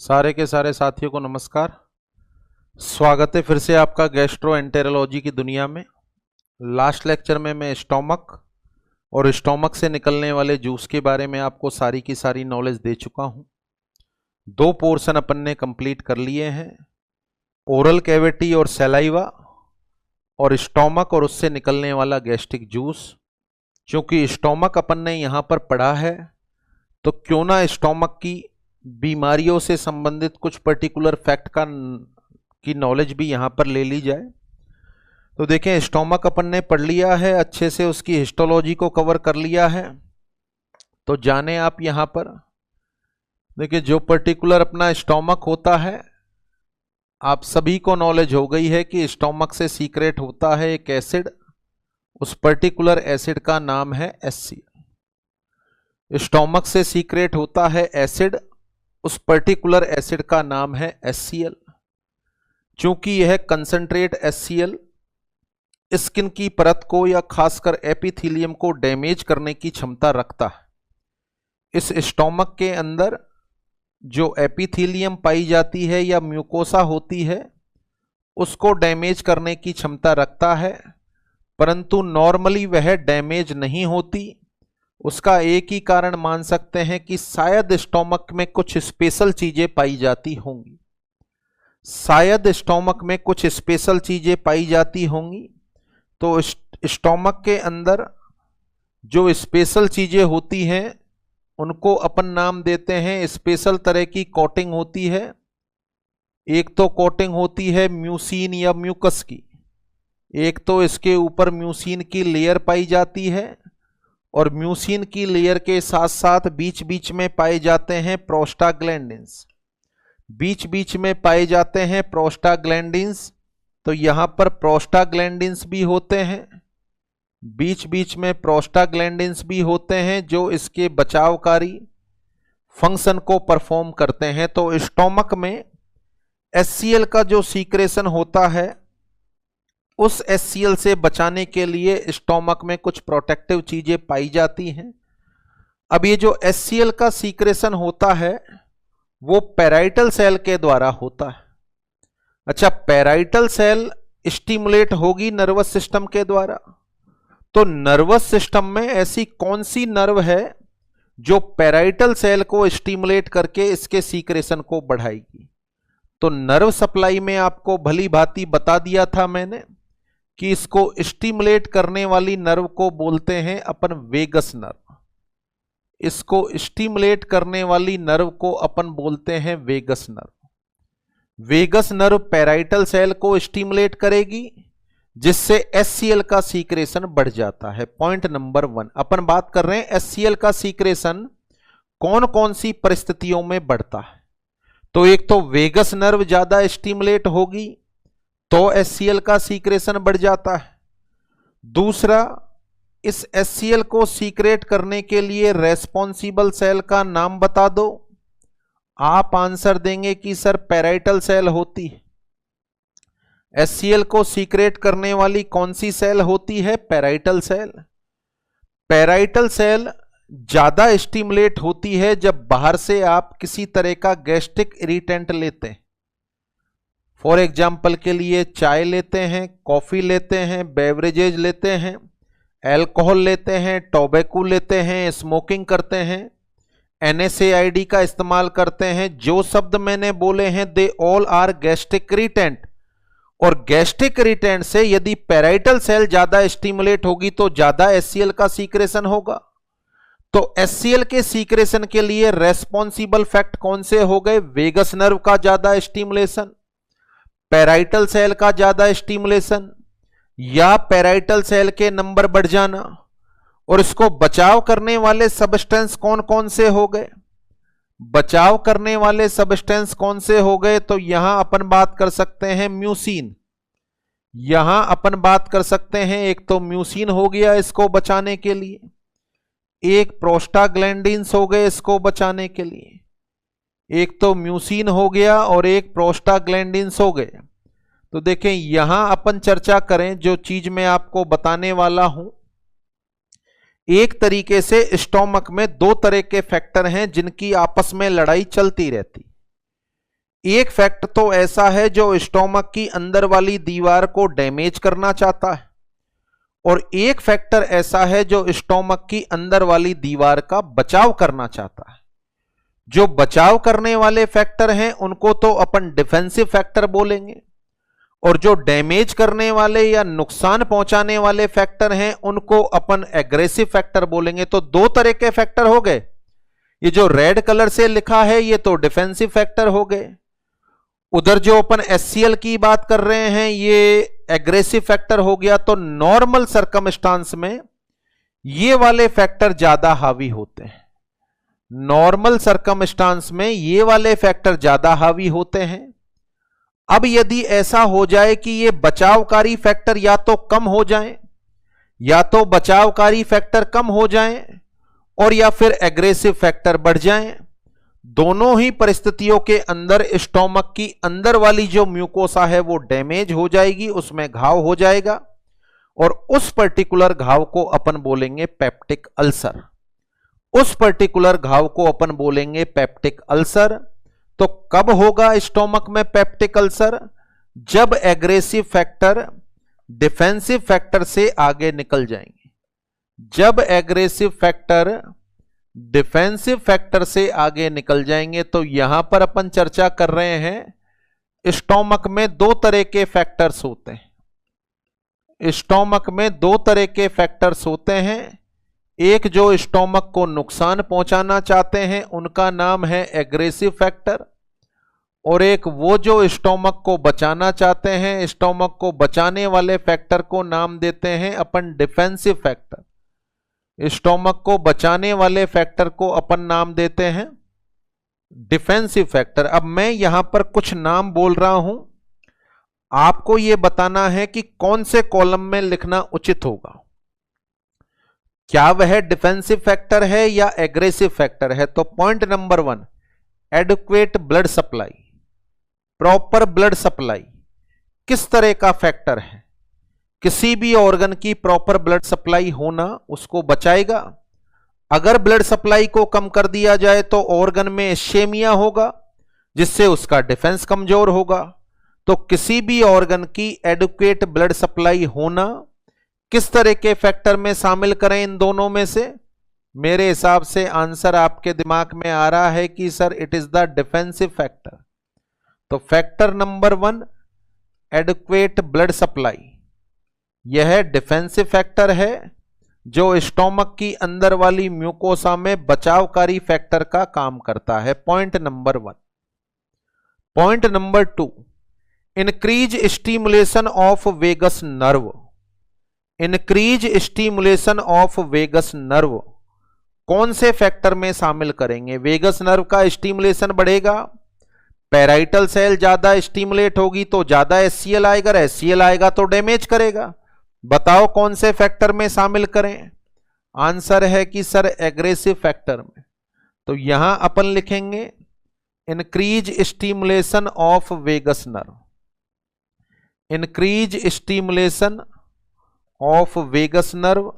सारे के सारे साथियों को नमस्कार। स्वागत है फिर से आपका गैस्ट्रोएंटेरोलॉजी की दुनिया में। लास्ट लेक्चर में मैं स्टोमक और स्टोमक से निकलने वाले जूस के बारे में आपको सारी की सारी नॉलेज दे चुका हूं। दो पोर्शन अपन ने कंप्लीट कर लिए हैं, ओरल कैविटी और सलाइवा, और स्टोमक और उससे निकलने वाला गैस्ट्रिक जूस। क्योंकि स्टोमक अपन ने यहां पर पढ़ा है तो क्यों ना स्टोमक की बीमारियों से संबंधित कुछ पर्टिकुलर फैक्ट की नॉलेज भी यहां पर ले ली जाए। तो देखें, स्टोमक अपन ने पढ़ लिया है अच्छे से, उसकी हिस्टोलॉजी को कवर कर लिया है। तो जाने आप यहां पर देखिए, जो पर्टिकुलर अपना स्टोमक होता है, आप सभी को नॉलेज हो गई है कि स्टोमक से सीक्रेट होता है एक एसिड, उस पर्टिकुलर एसिड का नाम है HCl। स्टोमक से सीक्रेट होता है एसिड, उस पर्टिकुलर एसिड का नाम है HCl। चूंकि यह कंसंट्रेट HCl स्किन की परत को या खासकर एपिथेलियम को डैमेज करने की क्षमता रखता है। इस स्टोमक के अंदर जो एपिथेलियम पाई जाती है या म्यूकोसा होती है, उसको डैमेज करने की क्षमता रखता है, परंतु नॉर्मली वह डैमेज नहीं होती। उसका एक ही कारण मान सकते हैं कि शायद स्टोमक में कुछ स्पेशल चीजें पाई जाती होंगी, शायद स्टोमक में कुछ स्पेशल चीजें पाई जाती होंगी। तो स्टोमक के अंदर जो स्पेशल चीजें होती हैं उनको अपन नाम देते हैं, स्पेशल तरह की कोटिंग होती है। एक तो कोटिंग होती है म्यूसिन या म्यूकस की, एक तो इसके ऊपर म्यूसिन की लेयर पाई जाती है, और म्यूसिन की लेयर के साथ साथ बीच बीच में पाए जाते हैं प्रोस्टाग्लैंडिन्स, बीच बीच में पाए जाते हैं प्रोस्टाग्लैंडिन्स। तो यहां पर प्रोस्टाग्लैंडिन्स भी होते हैं, बीच बीच में प्रोस्टाग्लैंडिन्स भी होते हैं, जो इसके बचावकारी फंक्शन को परफॉर्म करते हैं। तो स्टोमक में HCl का जो सीक्रेशन होता है, उस HCl से बचाने के लिए स्टोमक में कुछ प्रोटेक्टिव चीजें पाई जाती हैं। अब ये जो HCl का सीक्रेशन होता है वो पैराइटल सेल के द्वारा होता है। अच्छा, पैराइटल सेल स्टिमुलेट होगी नर्वस सिस्टम के द्वारा। तो नर्वस सिस्टम में ऐसी कौन सी नर्व है जो पैराइटल सेल को स्टिमुलेट करके इसके सीक्रेशन को बढ़ाएगी? तो नर्व सप्लाई में आपको भली भांति बता दिया था मैंने कि इसको स्टिमुलेट करने वाली नर्व को बोलते हैं अपन वेगस नर्व। इसको स्टिमुलेट करने वाली नर्व को अपन बोलते हैं vagus nerve. Vagus nerve parietal cell को स्टिमुलेट करेगी, जिससे HCl का सीक्रेशन बढ़ जाता है। पॉइंट नंबर 1 अपन बात कर रहे हैं, HCl का सीक्रेशन कौन कौन सी परिस्थितियों में बढ़ता है। तो एक तो वेगस नर्व ज्यादा स्टिमुलेट होगी तो HCl का सीक्रेशन बढ़ जाता है। दूसरा, इस HCl को सीक्रेट करने के लिए रेस्पॉन्सिबल सेल का नाम बता दो। आप आंसर देंगे कि सर पैराइटल सेल होती है। HCl को सीक्रेट करने वाली कौन सी सेल होती है? Parietal cell. पैराइटल सेल ज्यादा स्टिमुलेट होती है जब बाहर से आप किसी तरह का गैस्ट्रिक इरिटेंट लेते हैं। फॉर एग्जाम्पल के लिए चाय लेते हैं, कॉफी लेते हैं, बेवरेजेज लेते हैं, अल्कोहल लेते हैं, टोबैको लेते हैं, स्मोकिंग करते हैं, NSAID का इस्तेमाल करते हैं। जो शब्द मैंने बोले हैं they all are gastric irritant. और गैस्ट्रिक इरिटेंट से यदि पैराइटल सेल ज्यादा स्टिमुलेट होगी तो ज्यादा HCl का सीक्रेशन होगा। तो HCl के सीक्रेशन के लिए रेस्पॉन्सिबल फैक्ट कौन से हो गए? वेगस नर्व का ज्यादा स्टिमुलेशन, पैराइटल सेल का ज्यादा स्टिमुलेशन, या पैराइटल सेल के नंबर बढ़ जाना। और इसको बचाव करने वाले सबस्टेंस कौन कौन से हो गए? बचाव करने वाले सबस्टेंस कौन से हो गए? तो यहां अपन बात कर सकते हैं म्यूसिन, यहां अपन बात कर सकते हैं, एक तो म्यूसिन हो गया इसको बचाने के लिए, एक प्रोस्टाग्लैंडिन्स हो गए इसको बचाने के लिए। एक तो म्यूसिन हो गया और एक प्रोस्टाग्लैंडिन्स हो गए। तो देखें, यहां अपन चर्चा करें जो चीज मैं आपको बताने वाला हूं, एक तरीके से स्टोमक में दो तरह के फैक्टर हैं जिनकी आपस में लड़ाई चलती रहती। एक फैक्टर तो ऐसा है जो स्टोमक की अंदर वाली दीवार को डैमेज करना चाहता है, और एक फैक्टर ऐसा है जो स्टोमक की अंदर वाली दीवार का बचाव करना चाहता है। जो बचाव करने वाले फैक्टर हैं उनको तो अपन डिफेंसिव फैक्टर बोलेंगे, और जो डैमेज करने वाले या नुकसान पहुंचाने वाले फैक्टर हैं उनको अपन एग्रेसिव फैक्टर बोलेंगे। तो दो तरह के फैक्टर हो गए। ये जो रेड कलर से लिखा है ये तो डिफेंसिव फैक्टर हो गए, उधर जो अपन HCl की बात कर रहे हैं ये एग्रेसिव फैक्टर हो गया। तो नॉर्मल सर्कमस्टांस में ये वाले फैक्टर ज्यादा हावी होते हैं। नॉर्मल सर्कमस्टांस में ये वाले फैक्टर ज्यादा हावी होते हैं। अब यदि ऐसा हो जाए कि ये बचावकारी फैक्टर या तो कम हो जाएं, या तो बचावकारी फैक्टर कम हो जाएं और या फिर एग्रेसिव फैक्टर बढ़ जाएं, दोनों ही परिस्थितियों के अंदर स्टोमक की अंदर वाली जो म्यूकोसा है वो डैमेज हो जाएगी, उसमें घाव हो जाएगा, और उस पर्टिकुलर घाव को अपन बोलेंगे पेप्टिक अल्सर। उस पर्टिकुलर घाव को अपन बोलेंगे पेप्टिक अल्सर। तो कब होगा स्टोमक में पेप्टिक अल्सर? जब एग्रेसिव फैक्टर डिफेंसिव फैक्टर से आगे निकल जाएंगे। जब एग्रेसिव फैक्टर डिफेंसिव फैक्टर से आगे निकल जाएंगे। तो यहां पर अपन चर्चा कर रहे हैं स्टोमक में दो तरह के फैक्टर्स होते हैं। स्टोमक में दो तरह के फैक्टर्स होते हैं। एक जो स्टोमक को नुकसान पहुंचाना चाहते हैं उनका नाम है एग्रेसिव फैक्टर, और एक वो जो स्टोमक को बचाना चाहते हैं, स्टोमक को बचाने वाले फैक्टर को नाम देते हैं अपन डिफेंसिव फैक्टर। स्टोमक को बचाने वाले फैक्टर को अपन नाम देते हैं डिफेंसिव फैक्टर। अब मैं यहां पर कुछ नाम बोल रहा हूं, आपको यह बताना है कि कौन से कॉलम में लिखना उचित होगा, क्या वह डिफेंसिव फैक्टर है या एग्रेसिव फैक्टर है। तो point number 1, adequate blood supply, proper blood supply किस तरह का फैक्टर है? किसी भी ऑर्गन की प्रॉपर ब्लड सप्लाई होना उसको बचाएगा। अगर ब्लड सप्लाई को कम कर दिया जाए तो ऑर्गन में इश्केमिया होगा, जिससे उसका डिफेंस कमजोर होगा। तो किसी भी ऑर्गन की एडुक्वेट ब्लड सप्लाई होना किस तरह के फैक्टर में शामिल करें? इन दोनों में से मेरे हिसाब से आंसर आपके दिमाग में आ रहा है कि sir it is the defensive factor. तो factor number 1 adequate blood supply, यह डिफेंसिव फैक्टर है जो स्टोमक की अंदर वाली म्यूकोसा में बचावकारी फैक्टर का काम करता है। Point number 1। Point number 2, increase stimulation of vagus nerve. Increase stimulation of vagus nerve कौन से फैक्टर में शामिल करेंगे? वेगस नर्व का स्टिमुलेशन बढ़ेगा, पैराइटल सेल ज्यादा स्टिमुलेट होगी तो ज्यादा HCl आएगा, HCl आएगा तो डैमेज करेगा। बताओ कौन से फैक्टर में शामिल करें? आंसर है कि सर एग्रेसिव फैक्टर में। तो यहां अपन लिखेंगे increase stimulation of vagus nerve. Increase stimulation of vagus nerve,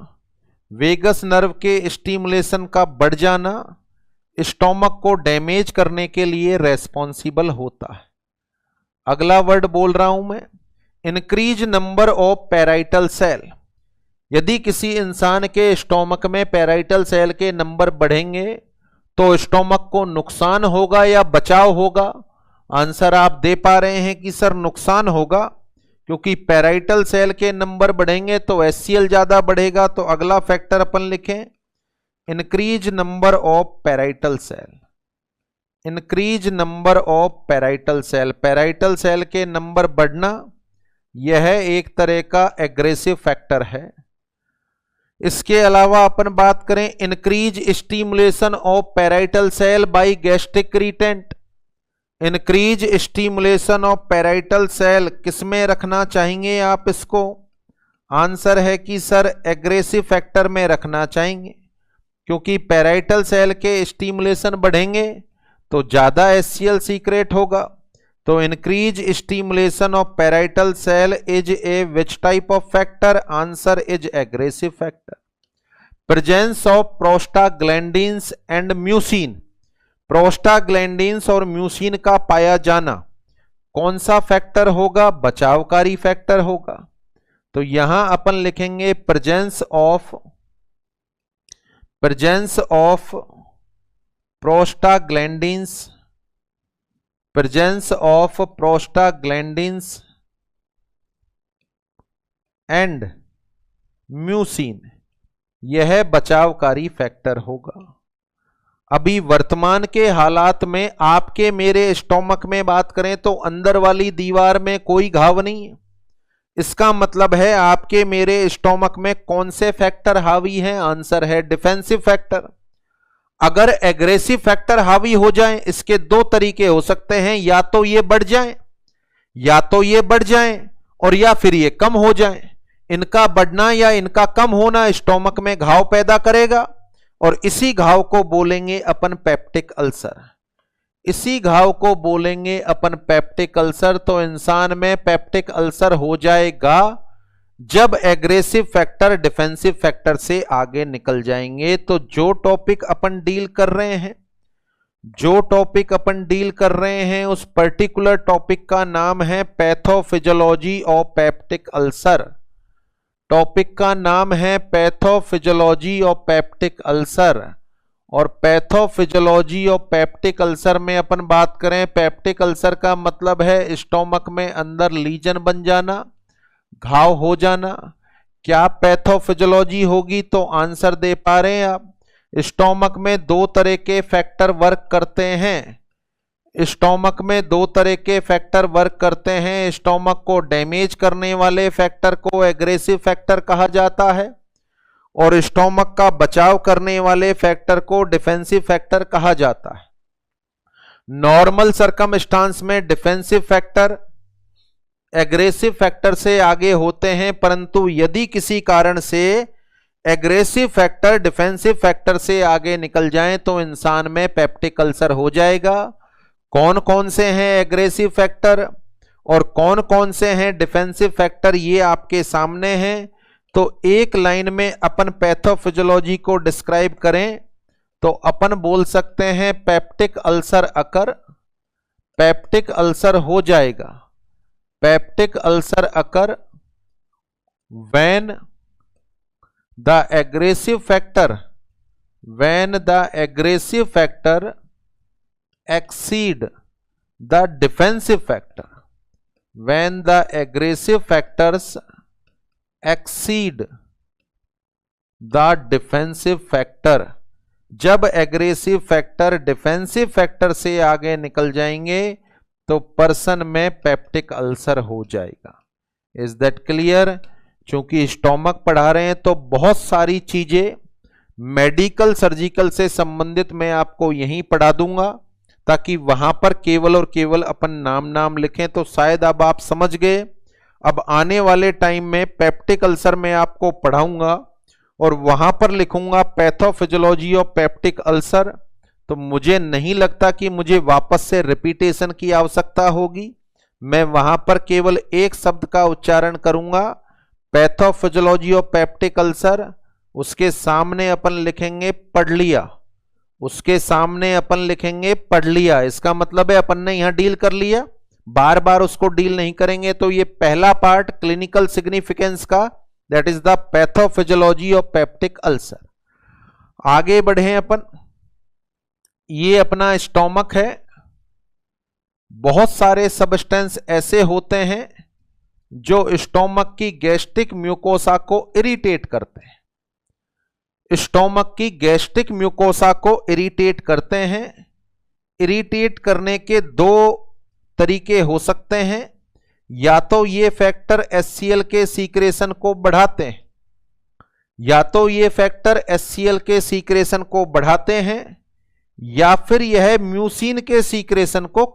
vagus nerve के स्टिमुलेशन का बढ़ जाना स्टोमक को डैमेज करने के लिए रेस्पॉन्सिबल होता है। अगला वर्ड बोल रहा हूं मैं, increase number of parietal cell. यदि किसी इंसान के स्टोमक में पैराइटल सेल के नंबर बढ़ेंगे तो स्टोमक को नुकसान होगा या बचाव होगा? आंसर आप दे पा रहे हैं कि सर नुकसान होगा, क्योंकि पैराइटल सेल के नंबर बढ़ेंगे तो HCl ज्यादा बढ़ेगा। तो अगला फैक्टर अपन लिखें increase number of parietal cell. Increase number of parietal cell, parietal cell के नंबर बढ़ना यह एक तरह का एग्रेसिव फैक्टर है। इसके अलावा अपन बात करें increase stimulation of parietal cell by gastric irritant. Increase stimulation of parietal cell किसमें रखना चाहेंगे आप इसको? आंसर है कि सर एग्रेसिव फैक्टर में रखना चाहेंगे, क्योंकि पैराइटल सेल के स्टिमुलेशन बढ़ेंगे तो ज्यादा HCl सीक्रेट होगा। तो increase stimulation of parietal cell is a which type of factor? Answer is aggressive factor. Presence of prostaglandins and mucin, prostaglandins और म्यूसिन का पाया जाना कौन सा फैक्टर होगा? बचावकारी फैक्टर होगा। तो यहां अपन लिखेंगे presence of prostaglandins and mucin, यह बचावकारी फैक्टर होगा। अभी वर्तमान के हालात में आपके मेरे स्टोमक में बात करें तो अंदर वाली दीवार में कोई घाव नहीं है। इसका मतलब है आपके मेरे स्टोमक में कौन से फैक्टर हावी हैं? आंसर है डिफेंसिव फैक्टर। अगर एग्रेसिव फैक्टर हावी हो जाएं, इसके दो तरीके हो सकते हैं, या तो ये बढ़ जाएं और या फिर ये कम हो जाएं। इनका बढ़ना या इनका कम होना स्टोमक में घाव पैदा करेगा और इसी घाव को बोलेंगे अपन पेप्टिक अल्सर। तो इंसान में पेप्टिक अल्सर हो जाएगा जब एग्रेसिव फैक्टर डिफेंसिव फैक्टर से आगे निकल जाएंगे। तो जो टॉपिक अपन डील कर रहे हैं उस पर्टिकुलर टॉपिक का नाम है पैथोफिजियोलॉजी ऑफ पेप्टिक अल्सर। और पैथोफिजियोलॉजी ऑफ पेप्टिक अल्सर में अपन बात करें, पेप्टिक अल्सर का मतलब है स्टोमक में अंदर लीजन बन जाना, घाव हो जाना। क्या पैथोफिजियोलॉजी होगी? तो आंसर दे पा रहे हैं आप। स्टोमक में दो तरह के फैक्टर वर्क करते हैं। स्टोमक को डैमेज करने वाले फैक्टर को एग्रेसिव फैक्टर कहा जाता है और स्टोमक का बचाव करने वाले फैक्टर को डिफेंसिव फैक्टर कहा जाता है। नॉर्मल सरकमस्टांस में डिफेंसिव फैक्टर एग्रेसिव फैक्टर से आगे होते हैं, परंतु यदि किसी कारण से एग्रेसिव फैक्टर डिफेंसिव फैक्टर से आगे निकल जाएं तो इंसान में पेप्टिक अल्सर हो जाएगा। कौन कौन से हैं एग्रेसिव फैक्टर और कौन कौन से हैं डिफेंसिव फैक्टर, ये आपके सामने हैं। तो एक लाइन में अपन पैथोफिजियोलॉजी को डिस्क्राइब करें तो अपन बोल सकते हैं पेप्टिक अल्सर हो जाएगा। Peptic ulcer occur when the aggressive factor exceed the defensive factor, when the aggressive factors exceed the defensive factor, जब एग्रेसिव फैक्टर डिफेंसिव फैक्टर से आगे निकल जाएंगे तो पर्सन में पेप्टिक अल्सर हो जाएगा। Is that clear? चूंकि स्टोमक पढ़ा रहे हैं तो बहुत सारी चीजें मेडिकल सर्जिकल से संबंधित मैं आपको यहीं पढ़ा दूंगा, ताकि वहां पर केवल और केवल अपन नाम लिखें। तो शायद अब आप समझ गए। अब आने वाले टाइम में पेप्टिक अल्सर में आपको पढ़ाऊंगा और वहां पर लिखूंगा पैथोफिजियोलॉजी ऑफ पेप्टिक अल्सर। तो मुझे नहीं लगता कि मुझे वापस से रिपीटेशन की आवश्यकता होगी। मैं वहां पर केवल एक शब्द का उच्चारण करूंगा, पैथोफिजियोलॉजी ऑफ पेप्टिक अल्सर। उसके सामने अपन लिखेंगे पढ़ लिया। इसका मतलब है अपन ने यहां डील कर लिया, बार बार उसको डील नहीं करेंगे। तो ये पहला पार्ट क्लिनिकल सिग्निफिकेंस का, that is the pathophysiology of peptic ulcer. आगे बढ़े अपन। ये अपना स्टोमक है। बहुत सारे सब्सटेंस ऐसे होते हैं जो स्टोमक की गैस्ट्रिक म्यूकोसा को इरिटेट करते हैं। इरिटेट करने के दो तरीके हो सकते हैं। या तो ये फैक्टर HCl के सीक्रेशन को बढ़ाते हैं, या फिर यह म्यूसिन के सीक्रेशन को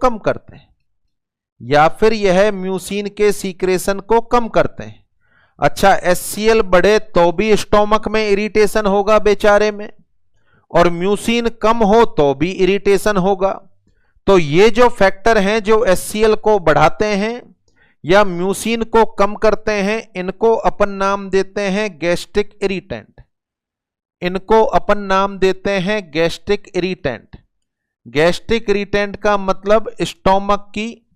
कम करते हैं। अच्छा, HCl बढ़े तो भी स्टोमक में इरिटेशन होगा बेचारे में, और म्यूसिन कम हो तो भी इरिटेशन होगा। तो ये जो फैक्टर हैं जो HCl को बढ़ाते हैं या म्यूसिन को कम करते हैं, इनको अपन नाम देते हैं गैस्ट्रिक इरिटेंट। गैस्ट्रिक इरिटेंट का मतलब स्टोमक की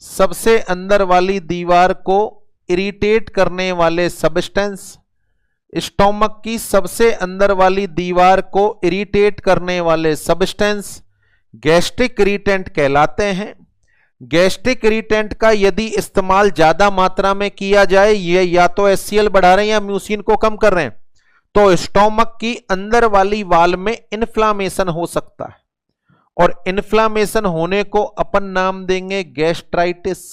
सबसे अंदर वाली दीवार को इरिटेट करने वाले सब्सटेंस, स्टोमक की सबसे अंदर वाली दीवार को इरिटेट करने वाले सब्सटेंस गैस्ट्रिक इरिटेंट कहलाते हैं। गैस्ट्रिक इरिटेंट का यदि इस्तेमाल ज्यादा मात्रा में किया जाए, ये या तो HCl बढ़ा रहे हैं या म्यूसिन को कम कर रहे हैं, तो स्टोमक की अंदर वाली वाल में इन्फ्लामेशन हो सकता है, और इन्फ्लामेशन होने को अपन नाम देंगे गैस्ट्राइटिस।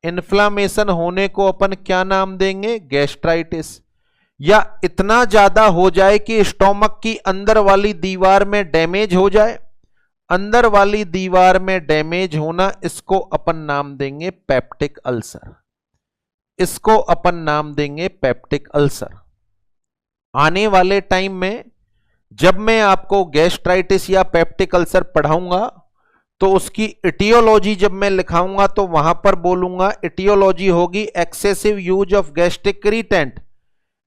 इन्फ्लामेशन होने को अपन क्या नाम देंगे? गैस्ट्राइटिस। या इतना ज्यादा हो जाए कि स्टोमक की अंदर वाली दीवार में डैमेज हो जाए। अंदर वाली दीवार में डैमेज होना, इसको अपन नाम देंगे पेप्टिक अल्सर। इसको अपन नाम देंगे पेप्टिक अल्सर। आने वाले टाइम में जब मैं आपको गैस्ट्राइटिस या पेप्टिक अल्सर पढ़ाऊंगा तो उसकी इटियोलॉजी जब मैं लिखाऊंगा तो वहां पर बोलूंगा, इटियोलॉजी होगी excessive use of gastric irritant.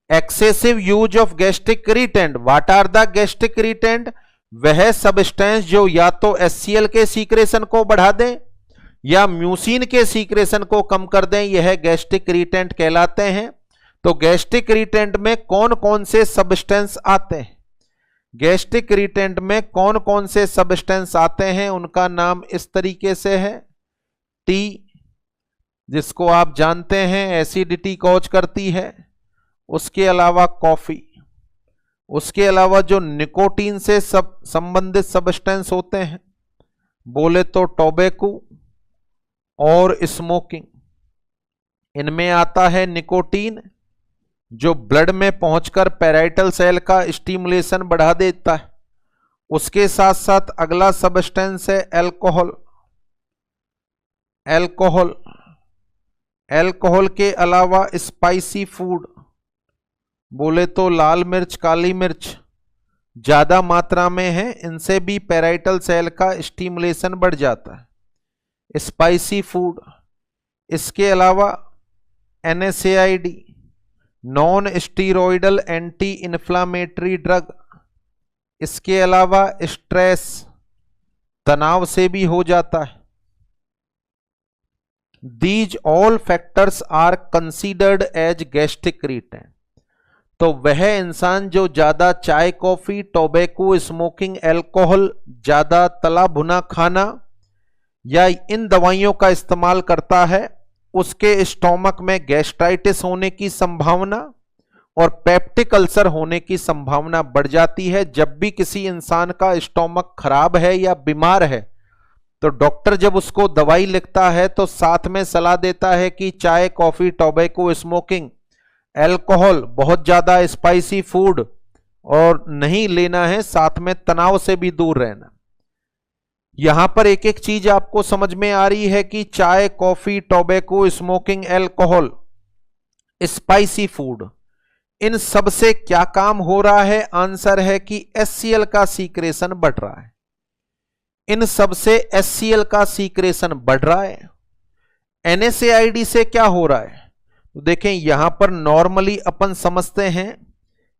Excessive use of gastric irritant. What are the gastric irritant? वह सब्सटेंस जो या तो HCl के सीक्रेशन को बढ़ा दें या म्यूसिन के सीक्रेशन को कम कर दें, यह गैस्ट्रिक इरिटेंट कहलाते हैं। तो गैस्ट्रिक इरिटेंट में कौन कौन से सब्सटेंस आते हैं? गैस्ट्रिक इरिटेंट में कौन कौन से सब्सटेंस आते हैं, उनका नाम इस तरीके से है। टी, जिसको आप जानते हैं एसिडिटी कॉज करती है। उसके अलावा कॉफी। उसके अलावा जो निकोटीन से संबंधित सब्सटेंस होते हैं, बोले तो टोबैको और स्मोकिंग। इनमें आता है निकोटीन, जो ब्लड में पहुंचकर पैराइटल सेल का स्टिमुलेशन बढ़ा देता है। उसके साथ साथ अगला सब्सटेंस है अल्कोहल। अल्कोहल, अल्कोहल के अलावा स्पाइसी फूड, बोले तो लाल मिर्च, काली मिर्च ज्यादा मात्रा में है, इनसे भी पैराइटल सेल का स्टिमुलेशन बढ़ जाता है। Spicy food. इसके अलावा NSAID, non steroidal anti inflammatory drug. इसके अलावा स्ट्रेस, तनाव से भी हो जाता है। These all factors are considered as gastric irritant. तो वह इंसान जो ज्यादा चाय, कॉफी, टोबैको, स्मोकिंग, अल्कोहल, ज्यादा तला भुना खाना या इन दवाइयों का इस्तेमाल करता है, उसके स्टोमक में गैस्ट्राइटिस होने की संभावना और पेप्टिक अल्सर होने की संभावना बढ़ जाती है। जब भी किसी इंसान का स्टोमक खराब है या बीमार है, तो डॉक्टर जब उसको दवाई लिखता है तो साथ में सलाह देता है कि चाय, कॉफी, टोबैको, स्मोकिंग, अल्कोहल, बहुत ज्यादा स्पाइसी फूड और नहीं लेना है, साथ में तनाव से भी दूर रहना। यहां पर एक एक चीज आपको समझ में आ रही है कि चाय, coffee, tobacco, smoking, alcohol, spicy food, इन सब से क्या काम हो रहा है? आंसर है कि HCl का सीक्रेशन बढ़ रहा है। इन सब से HCl का सीक्रेशन बढ़ रहा है। NSAID से क्या हो रहा है? तो देखें, यहां पर नॉर्मली अपन समझते हैं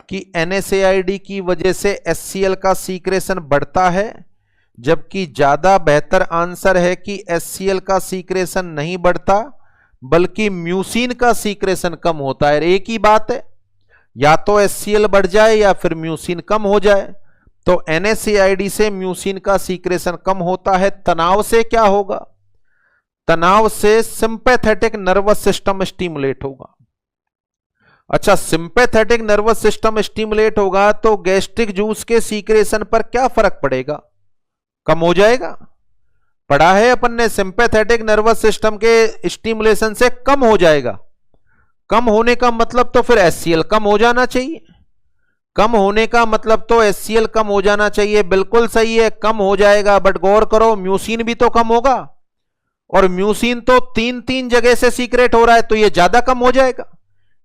कि NSAID की वजह से HCl का सीक्रेशन बढ़ता है, जबकि ज्यादा बेहतर आंसर है कि HCl का सीक्रेशन नहीं बढ़ता, बल्कि म्यूसिन का सीक्रेशन कम होता है। एक ही बात है, या तो HCl बढ़ जाए या फिर म्यूसिन कम हो जाए। तो NSAID से म्यूसिन का सीक्रेशन कम होता है। तनाव से क्या होगा? तनाव से सिंपैथेटिक नर्वस सिस्टम स्टिमुलेट होगा। अच्छा, सिंपैथेटिक नर्वस सिस्टम स्टिमुलेट होगा तो गैस्ट्रिक जूस के सीक्रेशन पर क्या फर्क पड़ेगा? कम हो जाएगा। पढ़ा है अपन ने, सिंपैथेटिक नर्वस सिस्टम के स्टिमुलेशन से कम हो जाएगा। कम होने का मतलब तो फिर HCl कम हो जाना चाहिए। कम होने का मतलब तो HCl कम हो जाना चाहिए। बिल्कुल सही है, कम हो जाएगा, बट गौर करो म्यूसिन भी तो कम होगा, और म्यूसिन तो तीन तीन जगह से सीक्रेट हो रहा है, तो ये ज्यादा कम हो जाएगा।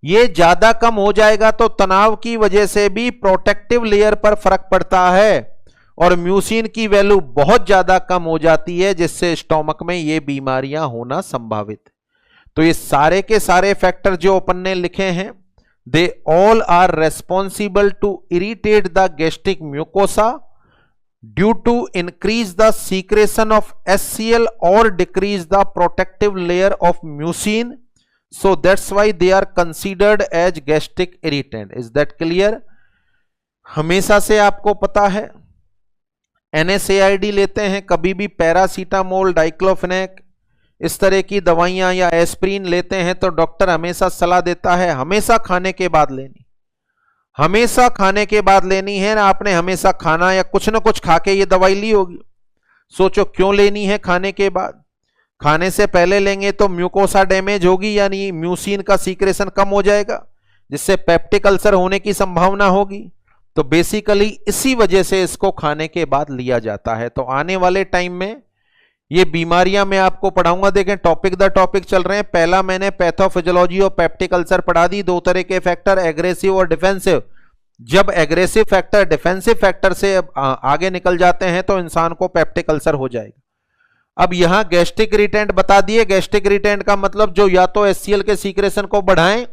ये ज्यादा कम हो जाएगा तो तनाव की वजह से भी प्रोटेक्टिव लेयर पर फर्क पड़ता है और म्यूसिन की वैल्यू बहुत ज्यादा कम हो जाती है, जिससे स्टोमक में ये बीमारियां होना संभावित है। तो ये सारे के सारे फैक्टर जो अपन ने लिखे हैं, they all are responsible to irritate the gastric mucosa, due to increase the secretion of HCl और decrease the protective layer of mucin, so that's why they are considered as gastric irritant. Is that clear? हमेशा से आपको पता है NSAID लेते हैं, कभी भी पैरासीटामोल, डाइक्लोफेनेक इस तरह की दवाइयां या एस्प्रिन लेते हैं तो डॉक्टर हमेशा सलाह देता है हमेशा खाने के बाद लेनी, हमेशा खाने के बाद लेनी है ना। आपने हमेशा खाना या कुछ ना कुछ खा के ये दवाई ली होगी, सोचो क्यों लेनी है खाने के बाद? खाने से पहले लेंगे तो म्यूकोसा डैमेज होगी, यानी म्यूसिन का सीक्रेशन कम हो जाएगा, जिससे पेप्टिक अल्सर होने की संभावना होगी। तो बेसिकली इसी वजह से इसको खाने के बाद लिया जाता है। तो आने वाले टाइम में ये बीमारियां मैं आपको पढ़ाऊंगा। देखें टॉपिक द टॉपिक चल रहे हैं। पहला मैंने पैथोफिजियोलॉजी और पेप्टिक अल्सर पढ़ा दी, दो तरह के फैक्टर, एग्रेसिव और डिफेंसिव। जब एग्रेसिव फैक्टर डिफेंसिव फैक्टर से आगे निकल जाते हैं तो इंसान को पेप्टिक अल्सर हो जाएगा। अब यहां गैस्ट्रिक इरिटेंट बता दिए। गैस्ट्रिक इरिटेंट का मतलब जो या तो HCl के सीक्रेशन को बढ़ाएं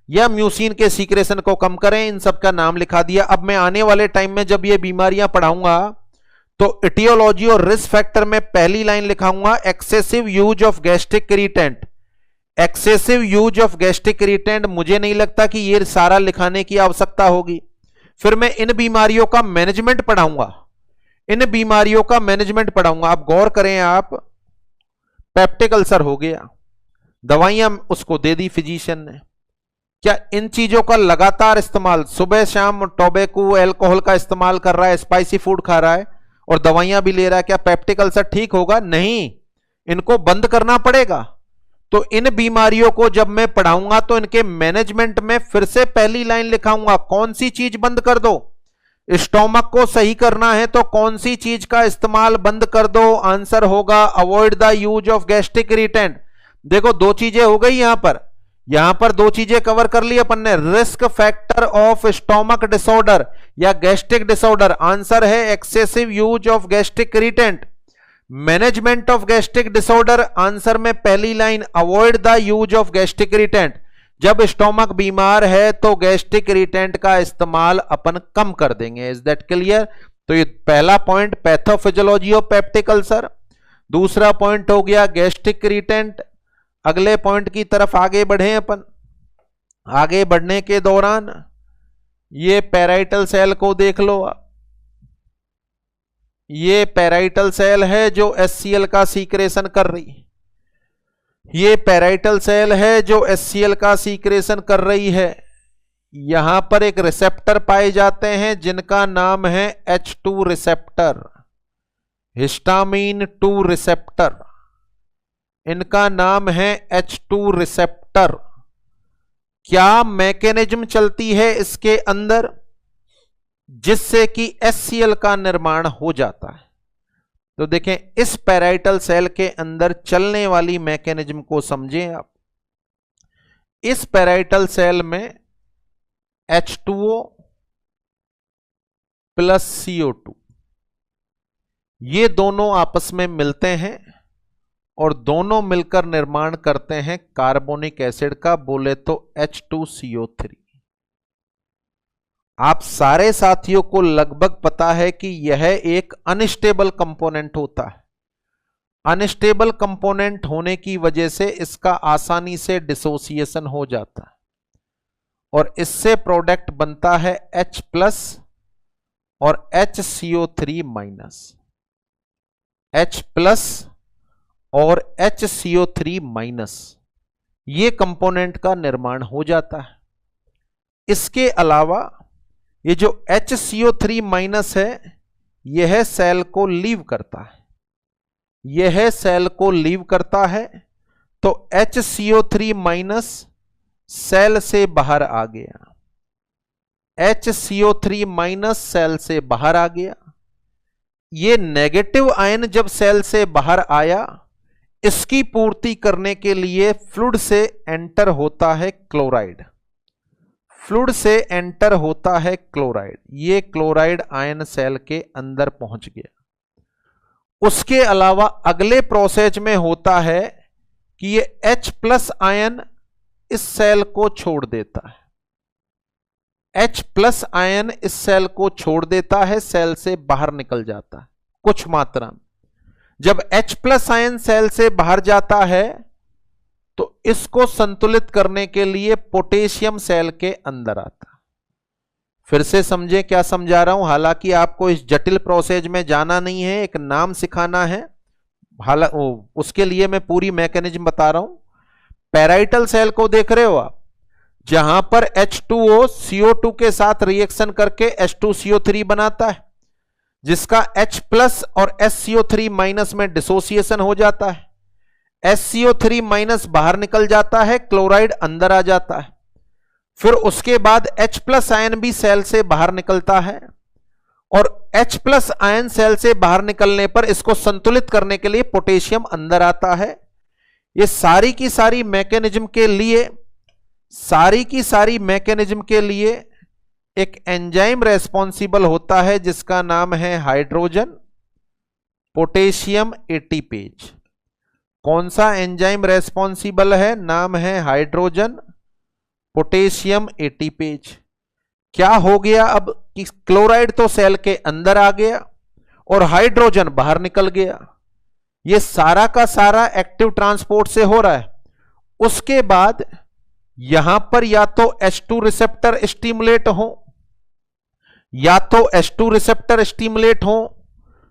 या म्यूसिन के सीक्रेशन को कम करें, इन सब का नाम लिखा दिया। अब मैं आने वाले टाइम में जब ये बीमारियां पढ़ाऊंगा तो इटियोलॉजी और रिस्क फैक्टर में पहली लाइन लिखाऊंगा excessive use of gastric irritant. Excessive use of gastric irritant, मुझे नहीं लगता कि ये सारा लिखाने की आवश्यकता होगी। फिर मैं इन बीमारियों का मैनेजमेंट पढ़ाऊंगा, इन बीमारियों का मैनेजमेंट पढ़ाऊंगा। आप गौर करें, आप पेप्टिक अल्सर हो गया, दवाइयां उसको दे दी फिजिशियन ने, क्या इन चीजों का लगातार इस्तेमाल, सुबह शाम टोबैको अल्कोहल का इस्तेमाल कर रहा है, स्पाइसी फूड खा रहा है और दवाइयां भी ले रहा है, क्या पेप्टिक अल्सर ठीक होगा? नहीं, इनको बंद करना पड़ेगा। तो इन बीमारियों को जब मैं पढ़ाऊंगा तो इनके मैनेजमेंट में फिर से पहली लाइन लिखाऊंगा, कौन सी चीज बंद कर दो। स्टोमक को सही करना है तो कौन सी चीज का इस्तेमाल बंद कर दो? आंसर होगा avoid the use of gastric irritant. देखो दो चीजें हो गई यहां पर दो चीजें कवर कर ली अपन ने, risk factor of stomach disorder या गैस्ट्रिक डिसऑर्डर, आंसर है excessive use of gastric irritant. Management of gastric disorder, answer में पहली line avoid the use of gastric irritant. जब स्टोमक बीमार है तो गैस्ट्रिक इरिटेंट का इस्तेमाल अपन कम कर देंगे। Is that clear? तो ये पहला point pathophysiology of peptic ulcer, दूसरा पॉइंट हो गया गैस्ट्रिक इरिटेंट। अगले पॉइंट की तरफ आगे बढ़े अपन। आगे बढ़ने के दौरान ये पैराइटल सेल को देख लो आप, ये पैराइटल सेल है जो HCl का सीक्रेशन कर रही, ये पैराइटल सेल है जो HCl का सीक्रेशन कर रही है। यहां पर एक रिसेप्टर पाए जाते हैं जिनका नाम है H2 रिसेप्टर, हिस्टामिन 2 रिसेप्टर, इनका नाम है H2 रिसेप्टर। क्या मैकेनिज्म चलती है इसके अंदर जिससे कि HCl का निर्माण हो जाता है? तो देखें इस पैराइटल सेल के अंदर चलने वाली मैकेनिज्म को समझें आप। इस पैराइटल सेल में H2O प्लस CO2 ये दोनों आपस में मिलते हैं और दोनों मिलकर निर्माण करते हैं कार्बोनिक एसिड का, बोले तो H2CO3। आप सारे साथियों को लगभग पता है कि यह एक अनस्टेबल कंपोनेंट होता है। अनस्टेबल कंपोनेंट होने की वजह से इसका आसानी से डिसोसिएशन हो जाता है और इससे प्रोडक्ट बनता है H प्लस और HCO3 माइनस, H प्लस और HCO3 माइनस, ये कंपोनेंट का निर्माण हो जाता है। इसके अलावा ये जो HCO3 माइनस है यह सेल को लीव करता है, यह सेल को लीव करता है। तो HCO3 माइनस सेल से बाहर आ गया, HCO3 माइनस सेल से बाहर आ गया। ये नेगेटिव आयन जब सेल से बाहर आया, इसकी पूर्ति करने के लिए फ्लूइड से एंटर होता है क्लोराइड, फ्लूइड से एंटर होता है क्लोराइड। ये क्लोराइड आयन सेल के अंदर पहुंच गया। उसके अलावा अगले प्रोसेस में होता है कि ये H प्लस आयन इस सेल को छोड़ देता है, H प्लस आयन इस सेल को छोड़ देता है, सेल से बाहर निकल जाता है कुछ मात्रा में। जब H प्लस आयन सेल से बाहर जाता है तो इसको संतुलित करने के लिए पोटेशियम सेल के अंदर आता है। फिर से समझे क्या समझा रहा हूं, हालांकि आपको इस जटिल प्रोसेस में जाना नहीं है, एक नाम सिखाना है, उसके लिए मैं पूरी मैकेनिज्म बता रहा हूं। पैराइटल सेल को देख रहे हो आप, जहां पर H2O CO2 के साथ रिएक्शन करके H2CO3 बनाता है, जिसका H प्लस और SCO3 माइनस में डिसोसिएशन हो जाता है। SCO3 माइनस बाहर निकल जाता है, क्लोराइड अंदर आ जाता है। फिर उसके बाद H प्लस आयन भी सेल से बाहर निकलता है, और H प्लस आयन सेल से बाहर निकलने पर इसको संतुलित करने के लिए पोटेशियम अंदर आता है। ये सारी की सारी मैकेनिज्म के लिए एक एंजाइम रेस्पॉन्सिबल होता है, जिसका नाम है हाइड्रोजन पोटेशियम एटीपेज। कौन सा एंजाइम रेस्पॉन्सिबल है? नाम है हाइड्रोजन पोटेशियम एटीपेज। क्या हो गया अब कि क्लोराइड तो सेल के अंदर आ गया और हाइड्रोजन बाहर निकल गया। ये सारा का सारा एक्टिव ट्रांसपोर्ट से हो रहा है। उसके बाद यहां पर या तो H2 रिसेप्टर स्टिमुलेट हो, या तो H2 रिसेप्टर स्टिमुलेट हो,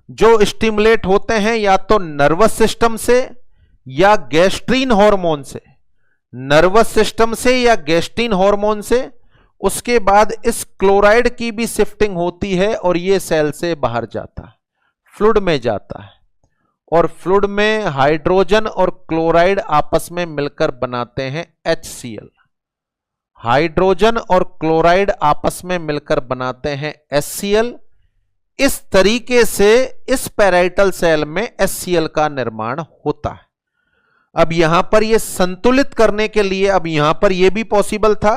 जो स्टिमुलेट होते हैं या तो नर्वस सिस्टम से या गैस्ट्रीन हार्मोन से, नर्वस सिस्टम से या गैस्ट्रीन हार्मोन से। उसके बाद इस क्लोराइड की भी शिफ्टिंग होती है और ये सेल से बाहर जाता है, फ्लूइड में जाता है, और फ्लूइड में हाइड्रोजन और क्लोराइड आपस में मिलकर बनाते हैं HCl। हाइड्रोजन और क्लोराइड आपस में मिलकर बनाते हैं HCl। इस तरीके से इस पैराइटल सेल में HCl का निर्माण होता है। अब यहां पर यह संतुलित करने के लिए, अब यहां पर यह भी पॉसिबल था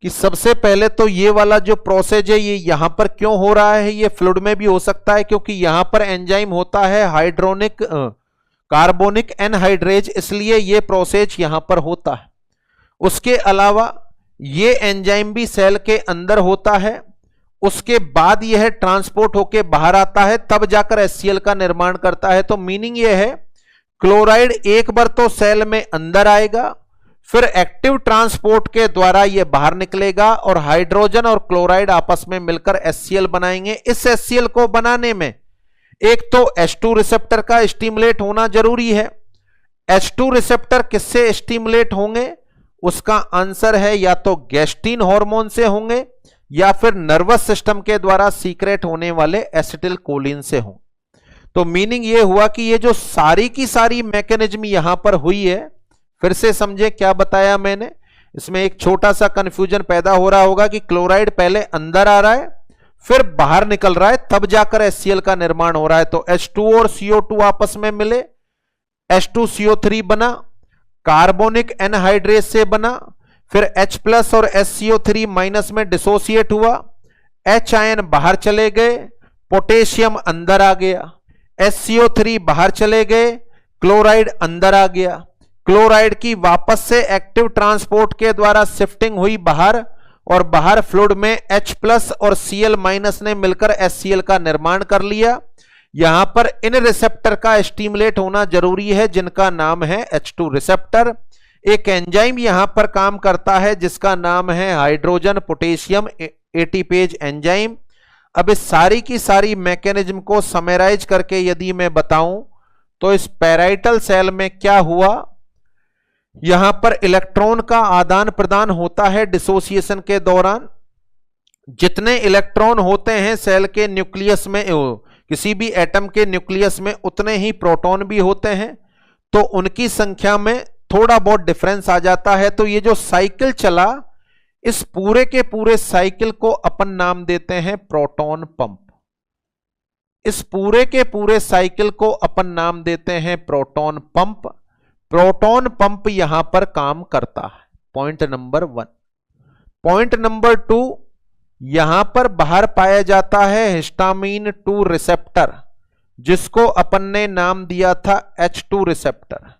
कि सबसे पहले तो ये वाला जो प्रोसेस है ये यहां पर क्यों हो रहा है, ये फ्लूइड में भी हो सकता है, क्योंकि यहां पर एंजाइम होता है हाइड्रोनिक कार्बोनिक एनहाइड्रेज, इसलिए ये प्रोसेस यहां पर होता है। उसके अलावा ये एंजाइम भी सेल के अंदर होता है, उसके बाद यह ट्रांसपोर्ट होके बाहर आता है, तब जाकर HCl का निर्माण करता है। तो मीनिंग यह है क्लोराइड एक बार तो सेल में अंदर आएगा, फिर एक्टिव ट्रांसपोर्ट के द्वारा यह बाहर निकलेगा और हाइड्रोजन और क्लोराइड आपस में मिलकर HCl बनाएंगे। इस HCl को बनाने में एक तो H2 रिसेप्टर का स्टिमुलेट होना जरूरी है। H2 रिसेप्टर किससे स्टिमुलेट होंगे? उसका आंसर है या तो गैस्ट्रीन हार्मोन से होंगे या फिर नर्वस सिस्टम के द्वारा सीक्रेट होने वाले एसिटिल कोलिन से हों। तो मीनिंग यह हुआ कि ये जो सारी की सारी मैकेनिज्म यहां पर हुई है, फिर से समझे क्या बताया मैंने। इसमें एक छोटा सा कंफ्यूजन पैदा हो रहा होगा कि क्लोराइड पहले अंदर आ रहा है फिर बाहर निकल रहा है, तब जाकर HCl का निर्माण हो रहा है। तो H2 और CO2 आपस में मिले, H2CO3 बना, कार्बोनिक एनहाइड्रेज से बना, फिर H प्लस और SCO3 माइनस में डिसोसिएट हुआ, H आयन बाहर चले गए, पोटेशियम अंदर आ गया, SCO3 बाहर चले गए, क्लोराइड अंदर आ गया। क्लोराइड की वापस से एक्टिव ट्रांसपोर्ट के द्वारा शिफ्टिंग हुई बाहर, और बाहर फ्लूइड में H प्लस और Cl माइनस ने मिलकर HCl का निर्माण कर लिया। यहां पर इन रिसेप्टर का स्टिमुलेट होना जरूरी है, जिनका नाम है H2 रिसेप्टर। एक एंजाइम यहां पर काम करता है जिसका नाम है हाइड्रोजन पोटेशियम एटीपेज एंजाइम। अब इस सारी की सारी मैकेनिज्म को समराइज करके यदि मैं बताऊं तो इस पैराइटल सेल में क्या हुआ, यहां पर इलेक्ट्रॉन का आदान प्रदान होता है डिसोसिएशन के दौरान। जितने इलेक्ट्रॉन होते हैं सेल के न्यूक्लियस में, किसी भी एटम के न्यूक्लियस में, उतने ही प्रोटॉन भी होते हैं, तो उनकी संख्या में थोड़ा बहुत डिफरेंस आ जाता है। तो ये जो साइकिल चला, इस पूरे के पूरे साइकिल को अपन नाम देते हैं प्रोटॉन पंप। इस पूरे के पूरे साइकिल को अपन नाम देते हैं प्रोटॉन पंप। प्रोटॉन पंप यहां पर काम करता है, पॉइंट नंबर 1। पॉइंट नंबर 2, यहां पर बाहर पाया जाता है हिस्टामीन 2 रिसेप्टर, जिसको अपन ने नाम दिया था H2 रिसेप्टर।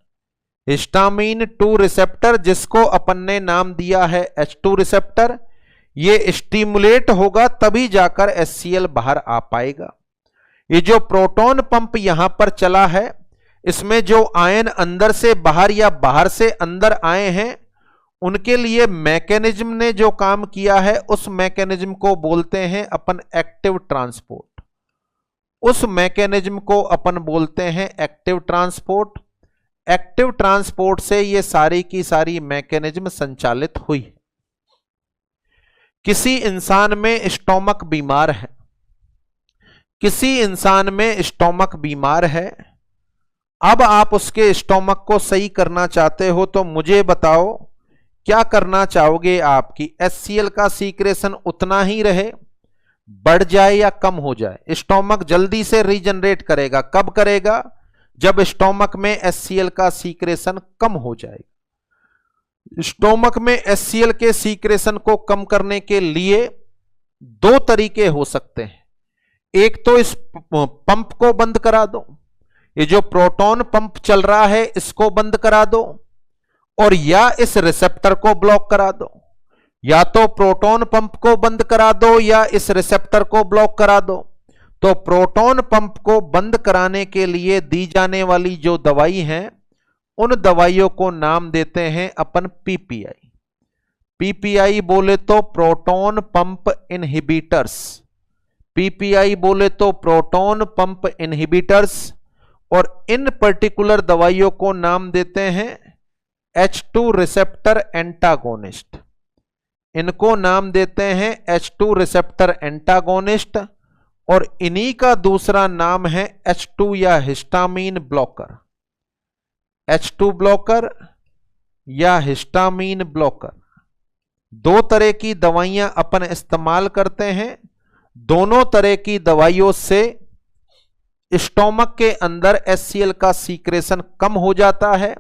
हिस्टामीन 2 रिसेप्टर जिसको अपन ने नाम दिया है H2 रिसेप्टर, ये स्टिमुलेट होगा तभी जाकर HCl बाहर आ पाएगा। ये जो प्रोटॉन पंप यहां पर चला है, इसमें जो आयन अंदर से बाहर या बाहर से अंदर आए हैं, उनके लिए मैकेनिज्म ने जो काम किया है, उस मैकेनिज्म को बोलते हैं अपन एक्टिव ट्रांसपोर्ट। उस मैकेनिज्म को अपन बोलते हैं एक्टिव ट्रांसपोर्ट। एक्टिव ट्रांसपोर्ट से ये सारी की सारी मैकेनिज्म संचालित हुई। किसी इंसान में स्टोमक बीमार है, किसी इंसान में स्टोमक बीमार है, अब आप उसके स्टोमक को सही करना चाहते हो, तो मुझे बताओ क्या करना चाहोगे आप कि HCl का सीक्रेशन उतना ही रहे, बढ़ जाए या कम हो जाए? स्टोमक जल्दी से रीजनरेट करेगा, कब करेगा? जब स्टोमक में HCl का सीक्रेशन कम हो जाएगा। स्टोमक में HCl के सीक्रेशन को कम करने के लिए दो तरीके हो सकते हैं। एक तो इस पंप को बंद करा दो, ये जो प्रोटॉन पंप चल रहा है इसको बंद करा दो, और या इस रिसेप्टर को ब्लॉक करा दो। या तो प्रोटॉन पंप को बंद करा दो या इस रिसेप्टर को ब्लॉक करा दो। तो प्रोटॉन पंप को बंद कराने के लिए दी जाने वाली जो दवाई है, उन दवाइयों को नाम देते हैं अपन PPI। PPI बोले तो प्रोटॉन पंप इनहिबिटर्स, PPI बोले तो प्रोटॉन पंप इनहिबिटर्स, और इन पर्टिकुलर दवाइयों को नाम देते हैं H2 रिसेप्टर एंटागोनिस्ट। इनको नाम देते हैं H2 रिसेप्टर एंटागोनिस्ट, और इन्हीं का दूसरा नाम है H2 या हिस्टामीन ब्लॉकर। H2 ब्लॉकर या हिस्टामीन ब्लॉकर, दो तरह की दवाइयां अपन इस्तेमाल करते हैं। दोनों तरह की दवाइयों से स्टोमक के अंदर HCl का सीक्रेशन कम हो जाता है।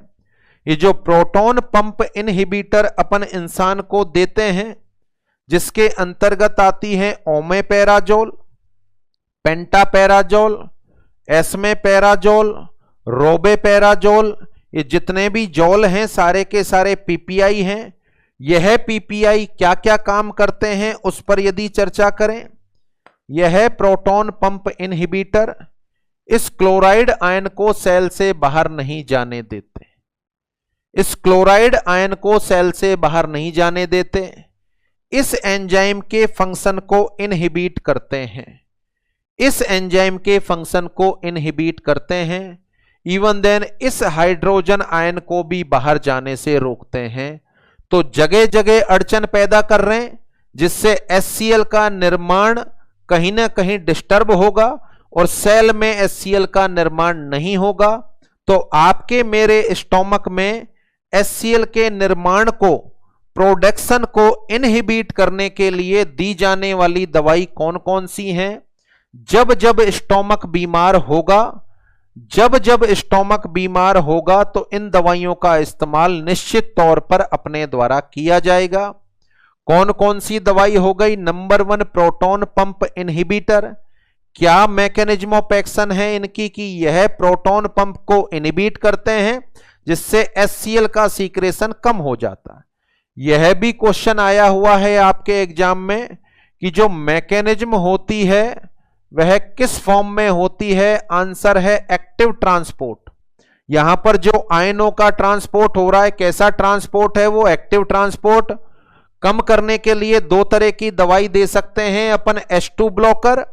ये जो प्रोटॉन पंप इनहिबिटर अपन इंसान को देते हैं, जिसके अंतर्गत आती है ओमेपैराजोल, पेंटापैराजोल, एस्मेपैराजोल, रोबेपैराजोल, ये जितने भी जोल हैं सारे के सारे PPI हैं। यह PPI क्या क्या काम करते हैं उस पर यदि चर्चा करें, यह प्रोटॉन पंप इनहिबिटर इस क्लोराइड आयन को सेल से बाहर नहीं जाने देते। इस क्लोराइड आयन को सेल से बाहर नहीं जाने देते, इस एंजाइम के फंक्शन को इनहिबिट करते हैं। इस एंजाइम के फंक्शन को इनहिबिट करते हैं। इवन देन इस हाइड्रोजन आयन को भी बाहर जाने से रोकते हैं। तो जगह जगह अड़चन पैदा कर रहे हैं, जिससे HCl का निर्माण कहीं ना कहीं डिस्टर्ब होगा और सेल में HCl का निर्माण नहीं होगा। तो आपके मेरे स्टोमक में HCl के निर्माण को, प्रोडक्शन को इनहिबिट करने के लिए दी जाने वाली दवाई कौन कौन सी हैं? जब जब स्टोमक बीमार होगा, जब जब स्टोमक बीमार होगा तो इन दवाइयों का इस्तेमाल निश्चित तौर पर अपने द्वारा किया जाएगा। कौन कौन सी दवाई हो गई? Number 1 proton pump inhibitor. क्या मैकेनिज्म ऑफ एक्शन है इनकी कि यह प्रोटॉन पंप को इनहिबिट करते हैं, जिससे HCl का सीक्रेशन कम हो जाता है। यह भी क्वेश्चन आया हुआ है आपके एग्जाम में कि जो मैकेनिज्म होती है वह किस फॉर्म में होती है? आंसर है एक्टिव ट्रांसपोर्ट। यहां पर जो आयनों का ट्रांसपोर्ट हो रहा है, कैसा ट्रांसपोर्ट है? वो एक्टिव ट्रांसपोर्ट। कम करने के लिए दो तरह की दवाई दे सकते हैं अपन, H2 ब्लॉकर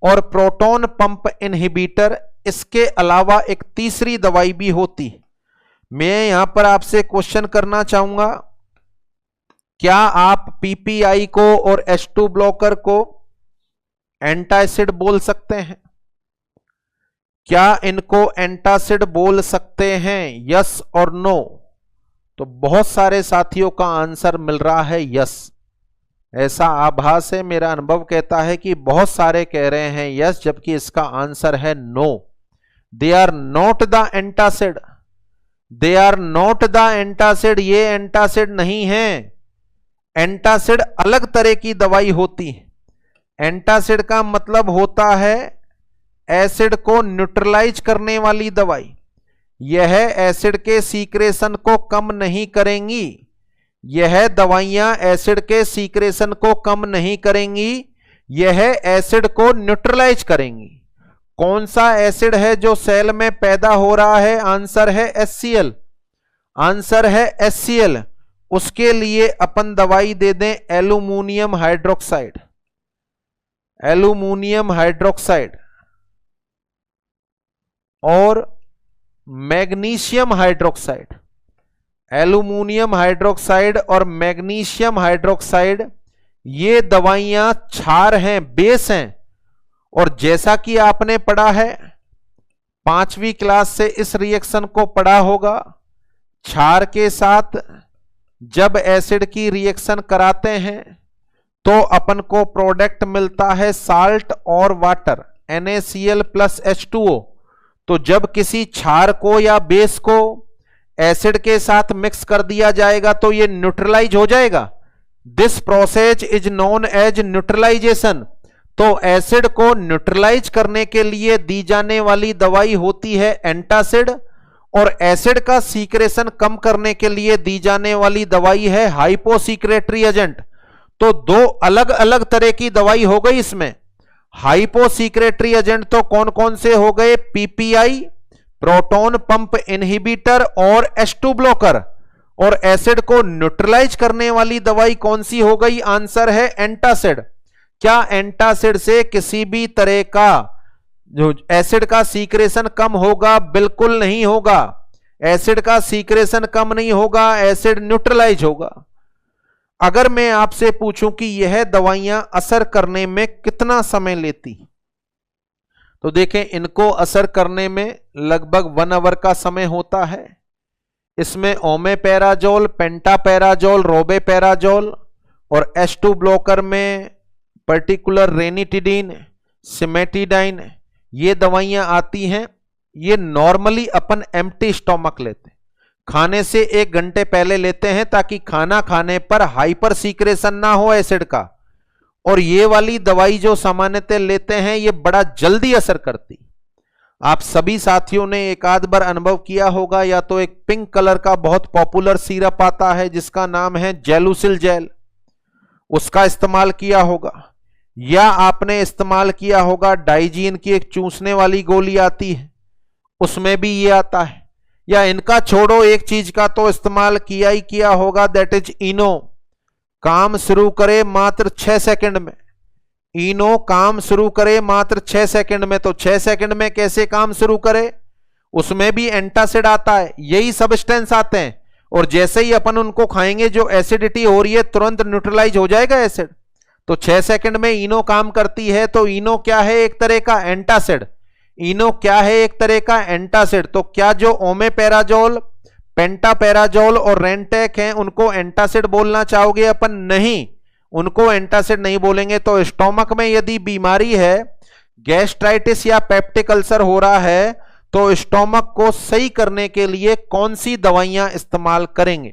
और प्रोटॉन पंप इनहिबिटर। इसके अलावा एक तीसरी दवाई भी होती है। मैं यहां पर आपसे क्वेश्चन करना चाहूंगा, क्या आप PPI को और H2 ब्लॉकर को एंटासिड बोल सकते हैं? क्या इनको एंटासिड बोल सकते हैं? यस और नो? तो बहुत सारे साथियों का आंसर मिल रहा है यस। ऐसा आभास है, मेरा अनुभव कहता है कि बहुत सारे कह रहे हैं यस, जबकि इसका आंसर है no. They are not the antacid, they are not the antacid. ये एंटासिड नहीं है। एंटासिड अलग तरह की दवाई होती है। एंटासिड का मतलब होता है एसिड को न्यूट्रलाइज करने वाली दवाई। यह एसिड के सीक्रेशन को कम नहीं करेंगी, यह दवाइयां एसिड के सीक्रेशन को कम नहीं करेंगी, यह एसिड को न्यूट्रलाइज करेंगी। कौन सा एसिड है जो सेल में पैदा हो रहा है? आंसर है HCl, आंसर है HCl। उसके लिए अपन दवाई दे दें एल्यूमिनियम हाइड्रोक्साइड, एल्यूमिनियम हाइड्रोक्साइड और मैग्नीशियम हाइड्रोक्साइड। एल्यूमिनियम हाइड्रोक्साइड और मैग्नीशियम हाइड्रोक्साइड ये दवाइयां क्षार हैं, बेस हैं। और जैसा कि आपने पढ़ा है 5वीं क्लास से इस रिएक्शन को पढ़ा होगा, क्षार के साथ जब एसिड की रिएक्शन कराते हैं तो अपन को प्रोडक्ट मिलता है साल्ट और वाटर, NaCl प्लस H2O। तो जब किसी क्षार को या बेस को एसिड के साथ मिक्स कर दिया जाएगा तो ये न्यूट्रलाइज हो जाएगा। This process is known as neutralisation. तो एसिड को न्यूट्रलाइज करने के लिए दी जाने वाली दवाई होती है एंटासिड, और एसिड का सीक्रेशन कम करने के लिए दी जाने वाली दवाई है हाइपोसीक्रेटरी एजेंट। तो दो अलग अलग तरह की दवाई हो गई इसमें। हाइपोसीक्रेटरी एजेंट तो कौन कौन से हो गए? PPI, प्रोटॉन पंप इनहिबिटर और H2 ब्लॉकर। और एसिड को न्यूट्रलाइज करने वाली दवाई कौन सी हो गई? आंसर है एंटासिड। क्या एंटासिड से किसी भी तरह का जो एसिड का सीक्रेशन कम होगा? बिल्कुल नहीं होगा। एसिड का सीक्रेशन कम नहीं होगा, एसिड न्यूट्रलाइज होगा। अगर मैं आपसे पूछूं कि यह दवाइयां असर करने में कितना समय लेती, तो देखें इनको असर करने में लगभग 1 आवर का समय होता है। इसमें ओमेपैराजोल, पेंटापैराजोल, रोबेपैराजोल और H2 ब्लॉकर में पर्टिकुलर रेनिटिडीन, सिमेटिडाइन, ये दवाइयां आती हैं। ये नॉर्मली अपन एम्प्टी स्टोमक लेते हैं, खाने से 1 घंटे पहले लेते हैं ताकि खाना खाने पर हाइपर सीक्रेशन ना हो एसिड का। और ये वाली दवाई जो सामान्यतः लेते हैं ये बड़ा जल्दी असर करती। आप सभी साथियों ने एक आध बार अनुभव किया होगा, या तो एक पिंक कलर का बहुत पॉपुलर सिरप आता है जिसका नाम है जेलुसिल जेल, उसका इस्तेमाल किया होगा। या आपने इस्तेमाल किया होगा डाइजीन की एक चूसने वाली गोली आती है, उसमें भी ये आता है। या इनका छोड़ो, एक चीज का तो इस्तेमाल किया ही किया होगा, दैट इज इनो। काम शुरू करे मात्र 6 सेकंड में। इनो काम शुरू करे मात्र 6 सेकंड में। तो 6 सेकंड में कैसे काम शुरू करे? उसमें भी एंटासिड आता है, यही सब्सटेंस आते हैं। और जैसे ही अपन उनको खाएंगे जो एसिडिटी हो रही है तुरंत न्यूट्रलाइज हो जाएगा एसिड। तो 6 सेकंड में इनो काम करती है। तो इनो क्या है? एक तरह का एंटासिड। इनो क्या है? एक तरह का एंटासिड। तो क्या जो ओमेपैराजोल, पेंटापैराजोल और रेंटेक हैं उनको एंटासिड बोलना चाहोगे अपन? नहीं, उनको एंटासिड नहीं बोलेंगे। तो स्टोमक में यदि बीमारी है, गैस्ट्राइटिस या पेप्टिक अल्सर हो रहा है, तो स्टोमक को सही करने के लिए कौन सी दवाइयां इस्तेमाल करेंगे?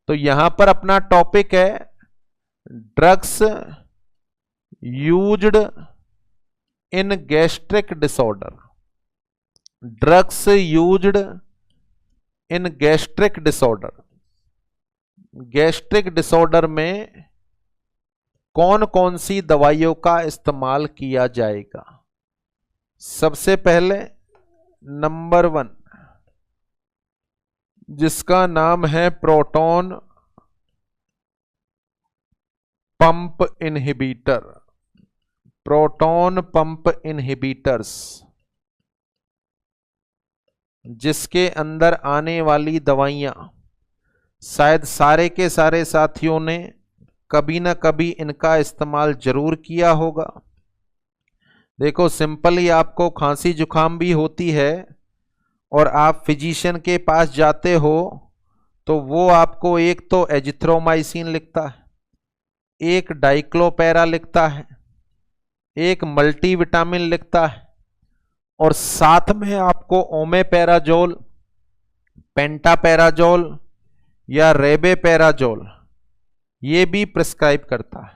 तो यहां पर अपना टॉपिक है drugs used in gastric disorder. Drugs used in gastric disorder. Gastric disorder में कौन कौन सी दवाइयों का इस्तेमाल किया जाएगा? सबसे पहले नंबर 1 जिसका नाम है proton pump inhibitor. Proton pump inhibitors, जिसके अंदर आने वाली दवाइयां शायद सारे के सारे साथियों ने कभी ना कभी इनका इस्तेमाल जरूर किया होगा। देखो सिंपली आपको खांसी जुकाम भी होती है और आप फिजिशियन के पास जाते हो तो वो आपको एक तो एजिथ्रोमाइसिन लिखता है, एक डाइक्लोपेरा लिखता है, एक मल्टीविटामिन लिखता है और साथ में आपको ओमेपैराजोल, पेंटापैराजोल या रेबेपैराजोल ये भी प्रिस्क्राइब करता है।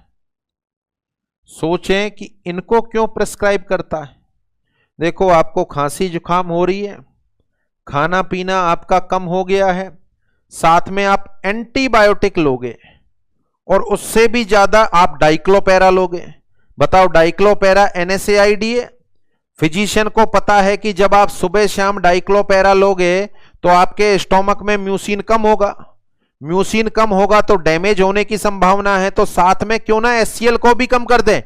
सोचें कि इनको क्यों प्रिस्क्राइब करता है। देखो आपको खांसी जुकाम हो रही है, खाना पीना आपका कम हो गया है, साथ में आप एंटीबायोटिक लोगे और उससे भी ज्यादा आप डाइक्लोपेरा लोगे। बताओ, डाइक्लोपेरा NSAID है। फिजिशियन को पता है कि जब आप सुबह शाम डाइक्लोपेरा लोगे तो आपके स्टोमक में म्यूसिन कम होगा, म्यूसिन कम होगा तो डैमेज होने की संभावना है। तो साथ में क्यों ना HCl को भी कम कर दें।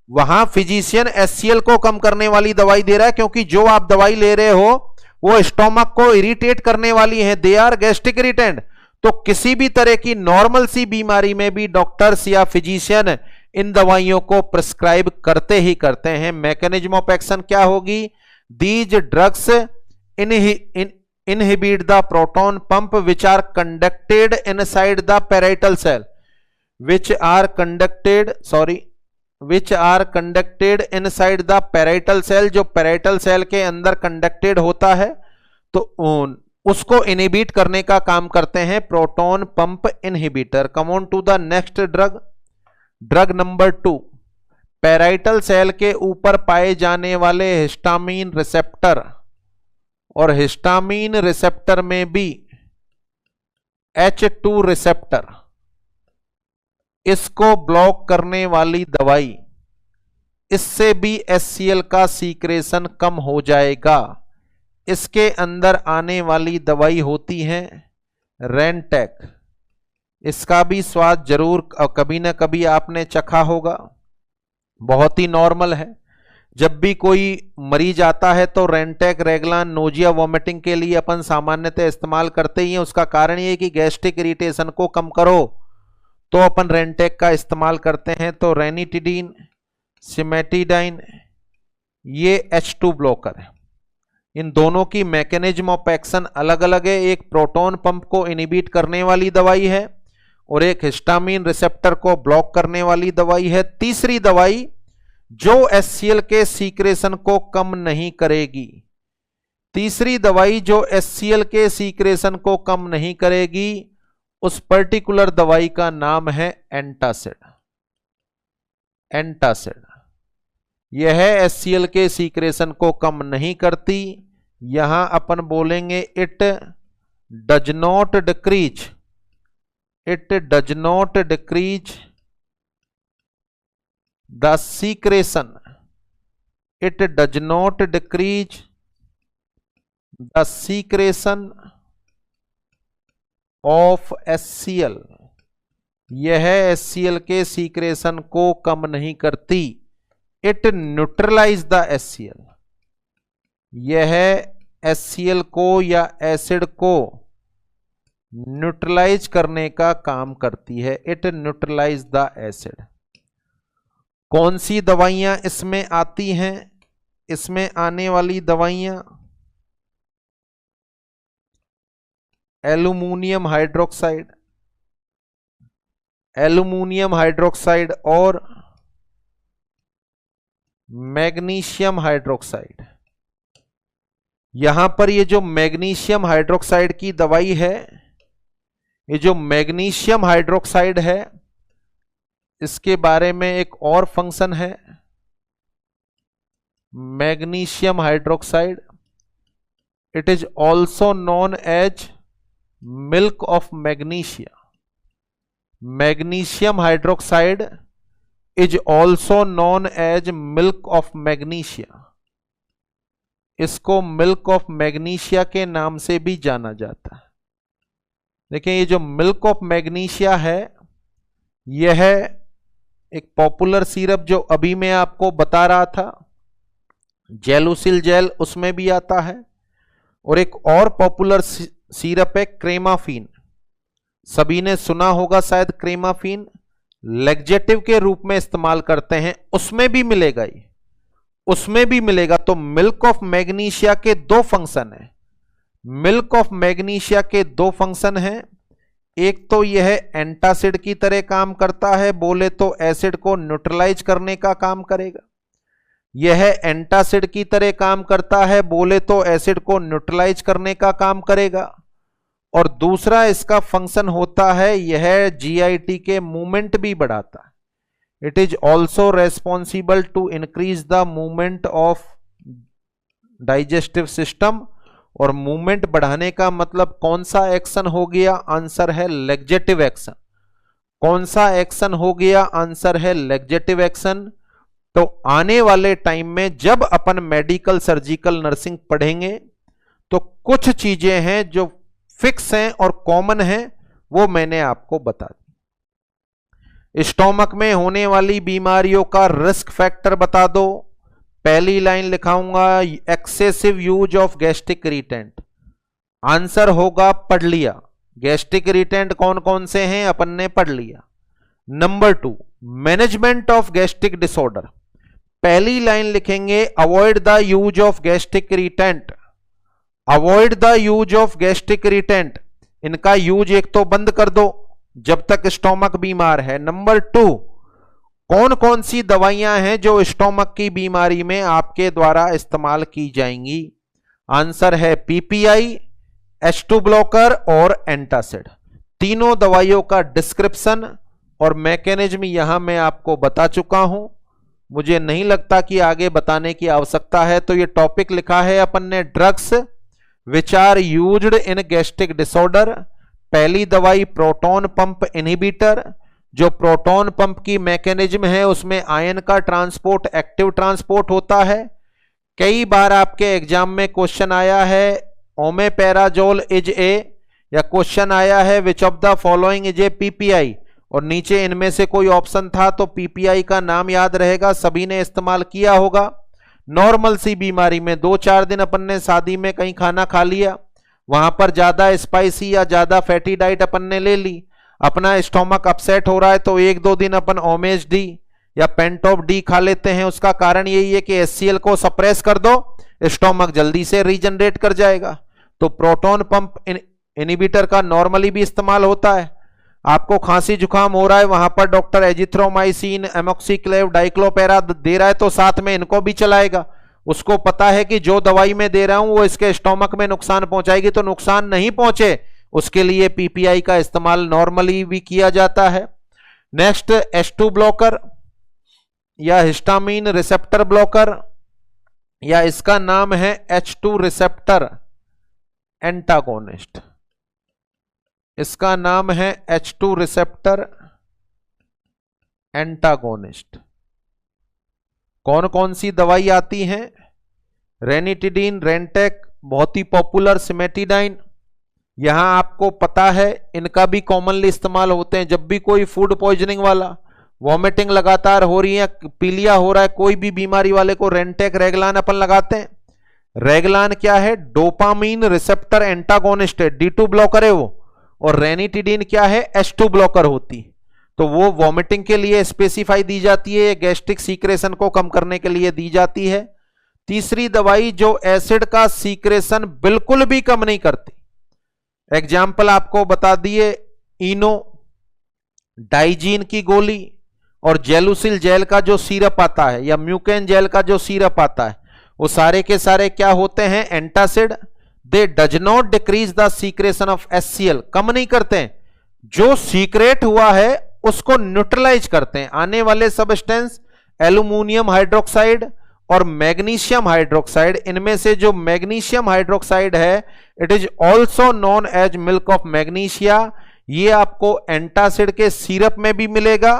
वहां फिजिशियन HCl को कम करने वाली दवाई दे रहा है, क्योंकि जो आप दवाई ले रहे हो वो स्टोमक को इरिटेट करने वाली है, दे आर गैस्ट्रिक इरिटेंट। तो किसी भी तरह की नॉर्मल सी बीमारी में भी डॉक्टर्स या फिजिशियन इन दवाइयों को प्रिस्क्राइब करते ही करते हैं। मैकेनिज्म ऑफ एक्शन क्या होगी? These drugs inhibit the proton pump which are conducted inside the parietal cell, which are conducted inside the parietal cell, जो parietal cell के अंदर conducted होता है तो उसको इनहिबिट करने का काम करते हैं proton pump inhibitor. Come on to the next drug number 2। Parietal cell के ऊपर पाए जाने वाले हिस्टामीन रिसेप्टर, और हिस्टामीन रिसेप्टर में भी H2 रिसेप्टर, इसको ब्लॉक करने वाली दवाई, इससे भी HCl का सीक्रेशन कम हो जाएगा। इसके अंदर आने वाली दवाई होती है रेंटेक। इसका भी स्वाद जरूर कभी ना कभी आपने चखा होगा, बहुत ही नॉर्मल है। जब भी कोई मरीज आता है तो रेंटेक, रेगलान, नोजिया, वॉमिटिंग के लिए अपन सामान्यतः इस्तेमाल करते ही हैं। उसका कारण ये कि गैस्ट्रिक इरिटेशन को कम करो तो अपन रेंटेक का इस्तेमाल करते हैं। तो रेनिटिडीन, सिमेटिडाइन, ये H2 ब्लॉकर है। इन दोनों की मैकेनिज्म ऑफ एक्शन अलग अलग है। एक प्रोटॉन पंप को इनहिबिट करने वाली दवाई है और एक हिस्टामीन रिसेप्टर को ब्लॉक करने वाली दवाई है। तीसरी दवाई जो HCl के सीक्रेशन को कम नहीं करेगी, तीसरी दवाई जो HCl के सीक्रेशन को कम नहीं करेगी, उस पर्टिकुलर दवाई का नाम है एंटासिड। एंटासिड यह HCl के सीक्रेशन को कम नहीं करती। यहां अपन बोलेंगे it does not decrease the secretion, it does not decrease the secretion of HCl। यह HCl के सीक्रेशन को कम नहीं करती, इट न्यूट्रलाइज द HCl। यह HCl को या एसिड को न्यूट्रलाइज करने का काम करती है, इट न्यूट्रलाइज द एसिड। कौन सी दवाइयां इसमें आती हैं? इसमें आने वाली दवाइयां एल्यूमिनियम हाइड्रोक्साइड और मैग्नीशियम हाइड्रोक्साइड। यहां पर ये जो मैग्नीशियम हाइड्रोक्साइड की दवाई है, ये जो मैग्नीशियम हाइड्रोक्साइड है, इसके बारे में एक और फंक्शन है। Magnesium hydroxide, it is also known as milk of magnesia. Magnesium hydroxide is also known as milk of magnesia. इसको मिल्क ऑफ मैग्नीशिया के नाम से भी जाना जाता है। देखिए, ये जो मिल्क ऑफ मैग्नीशिया है, यह एक पॉपुलर सिरप जो अभी मैं आपको बता रहा था, जेलुसिल जेल, उसमें भी आता है। और एक और पॉपुलर सिरप है क्रेमाफीन। सभी ने सुना होगा शायद क्रेमाफीन, लैक्सेटिव के रूप में इस्तेमाल करते हैं, उसमें भी मिलेगा ये, उसमें भी मिलेगा। तो मिल्क ऑफ मैग्नीशिया के दो फंक्शन है, मिल्क ऑफ मैग्नीशिया के दो फंक्शन हैं। एक तो यह एंटासिड की तरह काम करता है, बोले तो एसिड को न्यूट्रलाइज करने का काम करेगा। यह एंटासिड की तरह काम करता है, बोले तो एसिड को न्यूट्रलाइज करने का काम करेगा। और दूसरा इसका फंक्शन होता है, यह GIT के मूवमेंट भी बढ़ाता है। It is also responsible to increase the movement of digestive system और मूवमेंट बढ़ाने का मतलब कौन सा एक्शन हो गया? आंसर है लैक्सेटिव एक्शन। कौन सा एक्शन हो गया? आंसर है लैक्सेटिव एक्शन। तो आने वाले टाइम में जब अपन मेडिकल सर्जिकल नर्सिंग पढ़ेंगे तो कुछ चीजें हैं जो फिक्स हैं और कॉमन हैं, वो मैंने आपको बता दी। स्टोमक में होने वाली बीमारियों का रिस्क फैक्टर बता दो। पहली लाइन लिखाऊंगा excessive use of gastric irritant. Answer होगा पढ़ लिया। गैस्ट्रिक इरिटेंट कौन कौन से हैं अपन ने पढ़ लिया। Number 2 management of gastric disorder. पहली लाइन लिखेंगे avoid the use of gastric irritant. Avoid the use of gastric irritant, इनका यूज एक तो बंद कर दो जब तक स्टोमक बीमार है। नंबर 2 कौन कौन सी दवाइयां हैं जो स्टोमक की बीमारी में आपके द्वारा इस्तेमाल की जाएंगी? आंसर है पीपीआई, H2 ब्लॉकर और एंटासिड। तीनों दवाइयों का डिस्क्रिप्शन और मैकेनिज्म यहां मैं आपको बता चुका हूं। मुझे नहीं लगता कि आगे बताने की आवश्यकता है। तो ये टॉपिक लिखा है अपन ने drugs which are used in gastric disorder. पहली दवाई प्रोटॉन पंप इनहिबिटर। जो प्रोटॉन पंप की मैकेनिज्म है उसमें आयन का ट्रांसपोर्ट एक्टिव ट्रांसपोर्ट होता है। कई बार आपके एग्जाम में क्वेश्चन आया है ओमेपैराजोल इज ए, या क्वेश्चन आया है which of the following is a PPI, और नीचे इनमें से कोई ऑप्शन था तो पीपीआई का नाम याद रहेगा, सभी ने इस्तेमाल किया होगा। नॉर्मल सी बीमारी में 2-4 दिन अपन ने शादी में कहीं खाना खा लिया, वहां पर ज्यादा स्पाइसी या ज्यादा फैटी डाइट अपन ने ले ली, अपना स्टोमक अपसेट हो रहा है तो 1-2 दिन अपन ओमेज डी या पेंटॉप डी खा लेते हैं। उसका कारण यही है कि एचसीएल को सप्रेस कर दो, स्टोमक जल्दी से रीजनरेट कर जाएगा। तो प्रोटॉन पंप इनहिबिटर का नॉर्मली भी इस्तेमाल होता है। आपको खांसी जुकाम हो रहा है, वहां पर डॉक्टर एजिथ्रोमाइसिन, एमोक्सिक्लेव, डाइक्लोपेरा दे रहा है तो साथ में इनको भी चलाएगा। उसको पता है कि जो दवाई मैं दे रहा हूं वो इसके स्टोमक में नुकसान पहुंचाएगी, तो नुकसान नहीं पहुंचे उसके लिए पीपीआई का इस्तेमाल नॉर्मली भी किया जाता है। नेक्स्ट H2 ब्लॉकर या हिस्टामिन रिसेप्टर ब्लॉकर, या इसका नाम है H2 रिसेप्टर एंटागोनिस्ट। इसका नाम है H2 रिसेप्टर एंटागोनिस्ट। कौन कौन सी दवाई आती हैं? रेनिटिडीन, रेंटेक, बहुत ही पॉपुलर सिमेटिडाइन। यहां आपको पता है इनका भी कॉमनली इस्तेमाल होते हैं। जब भी कोई फूड पॉइजनिंग वाला, वॉमिटिंग लगातार हो रही है, पीलिया हो रहा है, कोई भी बीमारी वाले को रेंटेक, रेगलान अपन लगाते हैं। रेगलान क्या है? डोपामीन रिसेप्टर एंटागोनिस्ट है, D2 ब्लॉकर है वो। और रेनिटिडीन क्या है? H2 ब्लॉकर होती, तो वो वॉमिटिंग के लिए स्पेसिफाई दी जाती है, गैस्ट्रिक सीक्रेशन को कम करने के लिए दी जाती है। तीसरी दवाई जो एसिड का सीक्रेशन बिल्कुल भी कम नहीं करती, एग्जाम्पल आपको बता दिए, इनो, डाइजीन की गोली और जेलुसिल जेल का जो सिरप आता है या म्यूकेन जेल का जो सिरप आता है, वो सारे के सारे क्या होते हैं? Antacid. They does not decrease the secretion of HCl, कम नहीं करते हैं, जो सीक्रेट हुआ है उसको न्यूट्रलाइज करते हैं। आने वाले सब्सटेंस एल्यूमिनियम हाइड्रोक्साइड और मैग्नीशियम हाइड्रोक्साइड, इनमें से जो मैग्नीशियम हाइड्रोक्साइड है it is also known as milk of magnesia, ये आपको एंटासिड के सिरप में भी मिलेगा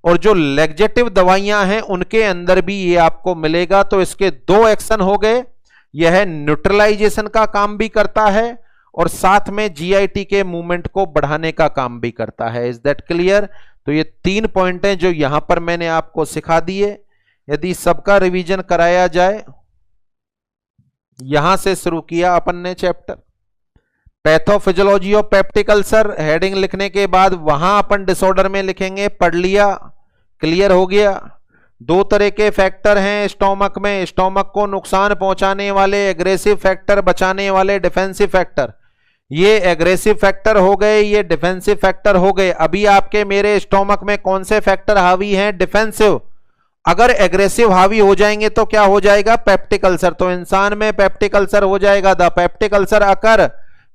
और जो लैक्सेटिव दवाइयां हैं उनके अंदर भी ये आपको मिलेगा। तो इसके 2 एक्शन हो गए, यह न्यूट्रलाइजेशन का काम भी करता है और साथ में जीआईटी के मूवमेंट को बढ़ाने का काम भी करता है। Is that clear? तो ये 3 पॉइंट हैं जो यहां पर मैंने आपको सिखा दिए। यदि सबका रिवीजन कराया जाए, यहां से शुरू किया अपन ने chapter pathophysiology of peptic ulcer, heading लिखने के बाद वहां अपन डिसऑर्डर में लिखेंगे, पढ़ लिया, क्लियर हो गया। 2 तरह के फैक्टर हैं स्टोमक में, स्टोमक को नुकसान पहुंचाने वाले एग्रेसिव फैक्टर, बचाने वाले डिफेंसिव फैक्टर। ये एग्रेसिव फैक्टर हो गए, ये डिफेंसिव फैक्टर हो गए। अभी आपके मेरे स्टोमक में कौन से फैक्टर हावी हैं? डिफेंसिव। अगर एग्रेसिव हावी हो जाएंगे तो क्या हो जाएगा? Peptic ulcer. तो इंसान में पेप्टिक अल्सर हो जाएगा। The peptic ulcer occur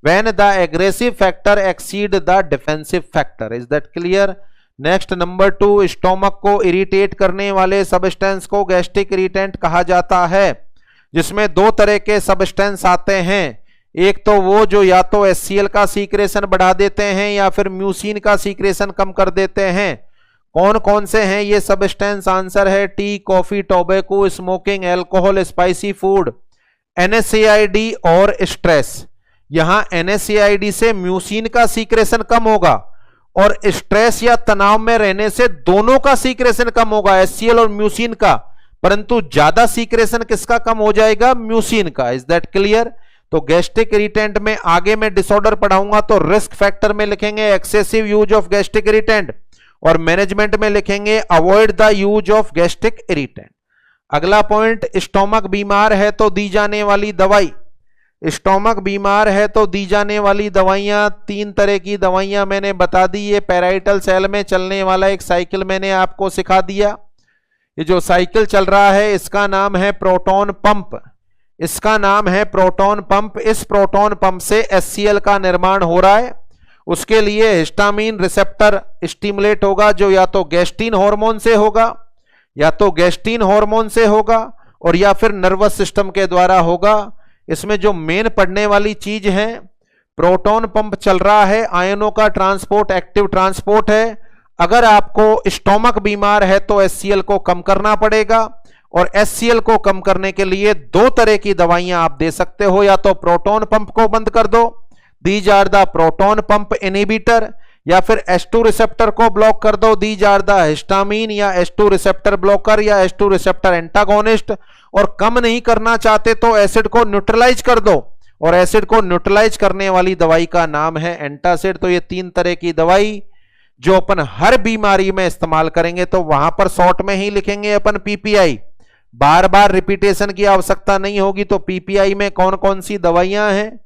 when the aggressive factor exceed the defensive factor. Is that clear? Next number 2, stomach को इरिटेट करने वाले सब्सटेंस को गैस्ट्रिक इरिटेंट कहा जाता है, जिसमें 2 तरह के सब्सटेंस आते हैं, एक तो वो जो या तो HCl का सीक्रेशन बढ़ा देते हैं या फिर म्यूसिन का सीक्रेशन कम कर देते हैं। कौन कौन से हैं ये सब्सटेंस? आंसर है T, coffee, tobacco, smoking, alcohol, spicy food, NSAID और स्ट्रेस। यहां NSAID से म्यूसिन का सीक्रेशन कम होगा और स्ट्रेस या तनाव में रहने से दोनों का सीक्रेशन कम होगा, HCl और म्यूसिन का, परंतु ज्यादा सीक्रेशन किसका कम हो जाएगा? म्यूसिन का। Is that clear? तो गैस्ट्रिक इरिटेंट में आगे मैं डिसऑर्डर पढ़ाऊंगा तो रिस्क फैक्टर में लिखेंगे excessive use of gastric irritant और मैनेजमेंट में लिखेंगे avoid the use of gastric irritant. अगला पॉइंट, स्टोमक बीमार है तो दी जाने वाली दवाई। स्टोमक बीमार है तो दी जाने वाली दवाइयां, 3 तरह की दवाइयां मैंने बता दी। ये पैराइटल सेल में चलने वाला एक साइकिल मैंने आपको सिखा दिया। ये जो साइकिल चल रहा है इसका नाम है प्रोटॉन पंप। इसका नाम है प्रोटॉन पंप। इस प्रोटॉन पंप से HCl का निर्माण हो रहा है। उसके लिए हिस्टामिन रिसेप्टर स्टिमुलेट होगा जो या तो गैस्ट्रीन हार्मोन से होगा, या तो गैस्ट्रीन हार्मोन से होगा और या फिर नर्वस सिस्टम के द्वारा होगा। इसमें जो मेन पढ़ने वाली चीज है, प्रोटॉन पंप चल रहा है, आयनों का ट्रांसपोर्ट एक्टिव ट्रांसपोर्ट है। अगर आपको स्टोमक बीमार है तो HCl को कम करना पड़ेगा और HCl को कम करने के लिए 2 तरह की दवाइयां आप दे सकते हो। या तो प्रोटॉन पंप को बंद कर दो, these are the proton pump inhibitor, या फिर H2 रिसेप्टर को ब्लॉक कर दो, दीज आर द हिस्टामिन या H2 रिसेप्टर ब्लॉकर या H2 रिसेप्टर एंटागोनिस्ट। और कम नहीं करना चाहते तो एसिड को न्यूट्रलाइज कर दो और एसिड को न्यूट्रलाइज करने वाली दवाई का नाम है एंटासिड। तो ये 3 तरह की दवाई जो अपन हर बीमारी में इस्तेमाल करेंगे, तो वहां पर शॉर्ट में ही लिखेंगे अपन PPI, बार बार रिपीटेशन की आवश्यकता नहीं होगी। तो PPI में कौन कौन सी दवाइयां हैं?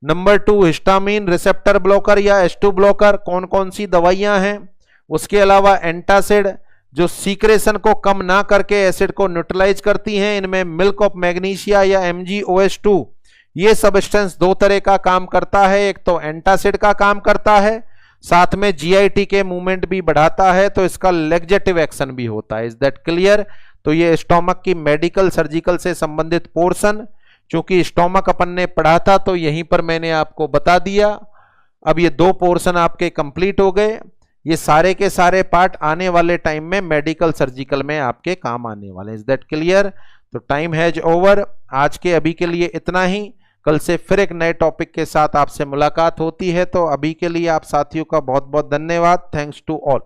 नंबर 2 हिस्टामिन रिसेप्टर ब्लॉकर या H2 ब्लॉकर, कौन कौन सी दवाइयां हैं? उसके अलावा एंटासिड जो सीक्रेशन को कम ना करके एसिड को न्यूट्रलाइज करती हैं। इनमें मिल्क ऑफ मैग्नीशिया या MgOH2 ये सब्सटेंस 2 तरह का काम करता है। एक तो एंटासिड का काम करता है, साथ में GIT के मूवमेंट भी बढ़ाता है, तो इसका लैक्सेटिव एक्शन भी होता है। Is that clear? तो ये स्टोमक की मेडिकल सर्जिकल से संबंधित पोर्शन, चूंकि स्टोमक अपन ने पढ़ा था तो यहीं पर मैंने आपको बता दिया। अब ये 2 पोर्शन आपके कंप्लीट हो गए। ये सारे के सारे पार्ट आने वाले टाइम में मेडिकल सर्जिकल में आपके काम आने वाले। Is that clear? तो टाइम हैज ओवर। आज के अभी के लिए इतना ही। कल से फिर एक नए टॉपिक के साथ आपसे मुलाकात होती है। तो अभी के लिए आप साथियों का बहुत बहुत धन्यवाद। Thanks to all.